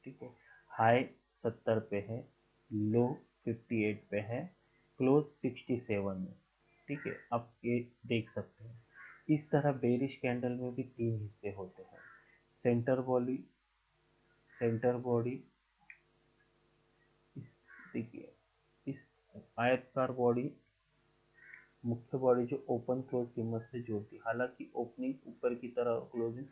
ठीक है, हाई 70 पे है, लो 58 पे है, क्लोज 67 है, ठीक है। आप ये देख सकते हैं। इस तरह बेरिश कैंडल में भी तीन हिस्से होते हैं। सेंटर बॉडी सेंटर बॉडी देखिए, इस आयतकार बॉडी मुख्य बॉडी जो ओपन क्लोज की मदद से जोड़ती है। हालांकि ओपनिंग ऊपर की तरह, क्लोजिंग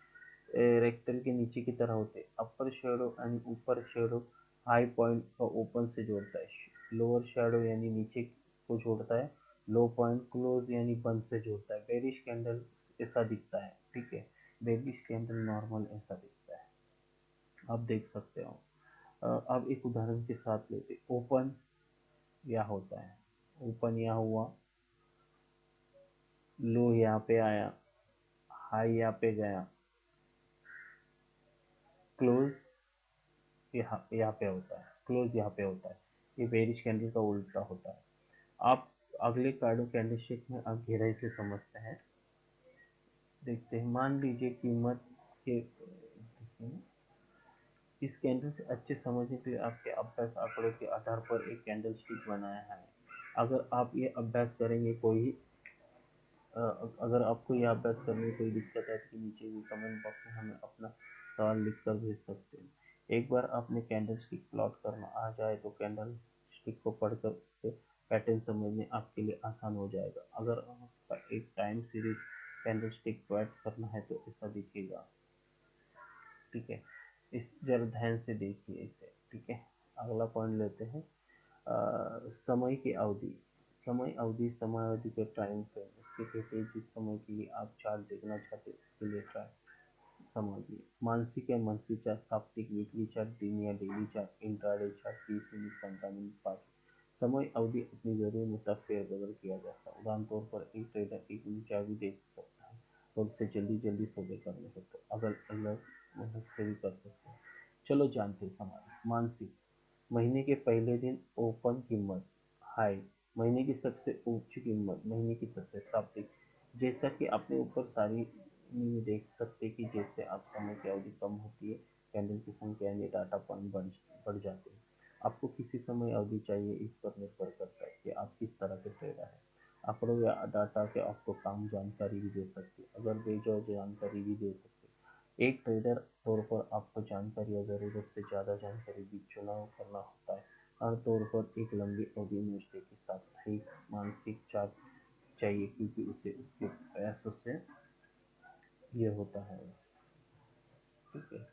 रेक्टल के नीचे की तरह होते हैं। अपर शेडो यानी ऊपर शेडो हाई पॉइंट को ओपन से जोड़ता है। लोअर शेडो यानी नीचे को जोड़ता है। लो पॉइंट क्लोज यानी बंद से जोड़ता है। बेरिश कैंडल ऐसा दिखता है, ठीक है। बेरिश कैंडल नॉर्मल ऐसा दिखता है, आप देख सकते हो। अब एक उदाहरण के साथ लेते। ओपन या होता है, ओपन या हुआ, लो यहाँ पे आया, हाई यहाँ पे गया, क्लोज यहाँ पे होता है, क्लोज यहाँ पे होता है। ये बेरिश कैंडल का उल्टा होता है। आप अगले कार्डो कैंडलस्टिक में आप गहराई से समझते हैं, देखते हैं। मान लीजिए कीमत के इस कैंडल से अच्छे समझने के लिए आपके अभ्यास आंकड़ों के आधार पर एक कैंडल स्टिक बनाया है। अगर आप ये अभ्यास करेंगे, अगर आपको यह अभ्यास करने में कोई दिक्कत है तो नीचे भी कमेंट बॉक्स में हमें अपना सवाल लिखकर भेज सकते हैं। एक बार आपने कैंडल स्टिक प्लॉट करना आ जाए तो कैंडल स्टिक को पढ़कर उसके पैटर्न समझने आपके लिए आसान हो जाएगा। अगर आपका एक time series candle stick plot करना है तो ऐसा दिखेगा, ठीक है। इस जरा ध्यान से देखिए इसे, ठीक है। अगला पॉइंट लेते हैं। समय की अवधि। समय अवधि के टाइम फ्रेम इसके कहते हैं जिस समय के लिए आप चार्ट देखना चाहते हैं उसके लिए ट्राई समझिए। मानसिक या मंथली चार्ट, साप्ताहिक, वीकली चार्ट, दिन या daily chart, intraday chart, 30 minute, 15 minute, 5। समय अवधि अपनी जरूरत मुताबिक फेरबदल किया जाता है। उदाहरण तौर पर एक ट्रेडर एक ऊंचा भी देख सकता है और उसे जल्दी जल्दी सौदे करने होते हैं। अगर अलग अलग से भी कर सकते हैं। चलो जानते हैं समाधान। मानसिक, महीने के पहले दिन ओपन कीमत हाई, महीने की सबसे ऊंची कीमत, महीने की सबसे साप्ताहिक। जैसा कि आपने ऊपर सारी में देख सकते हैं कि जैसे आप समय की अवधि कम होती है, कैंडल की संख्या यानी डाटा पॉइंट बढ़ जाते हैं। आपको किसी समय अवधि चाहिए, इस पर निर्भर करता है कि आप किस तरह के ट्रेडर हैं। आंकड़ों या डाटा के आपको काम जानकारी भी दे सकते हैं, अगर बेजो जानकारी भी दे सकते हैं। एक ट्रेडर तौर पर आपको जानकारी या जरूरत से ज़्यादा जानकारी भी चुनाव करना होता है। आमतौर पर एक लंबी अवधि निष्ठे के साथ एक मानसिक चार्ट चाहिए, क्योंकि उसे उसके प्रयासों से ये होता है, ठीक है।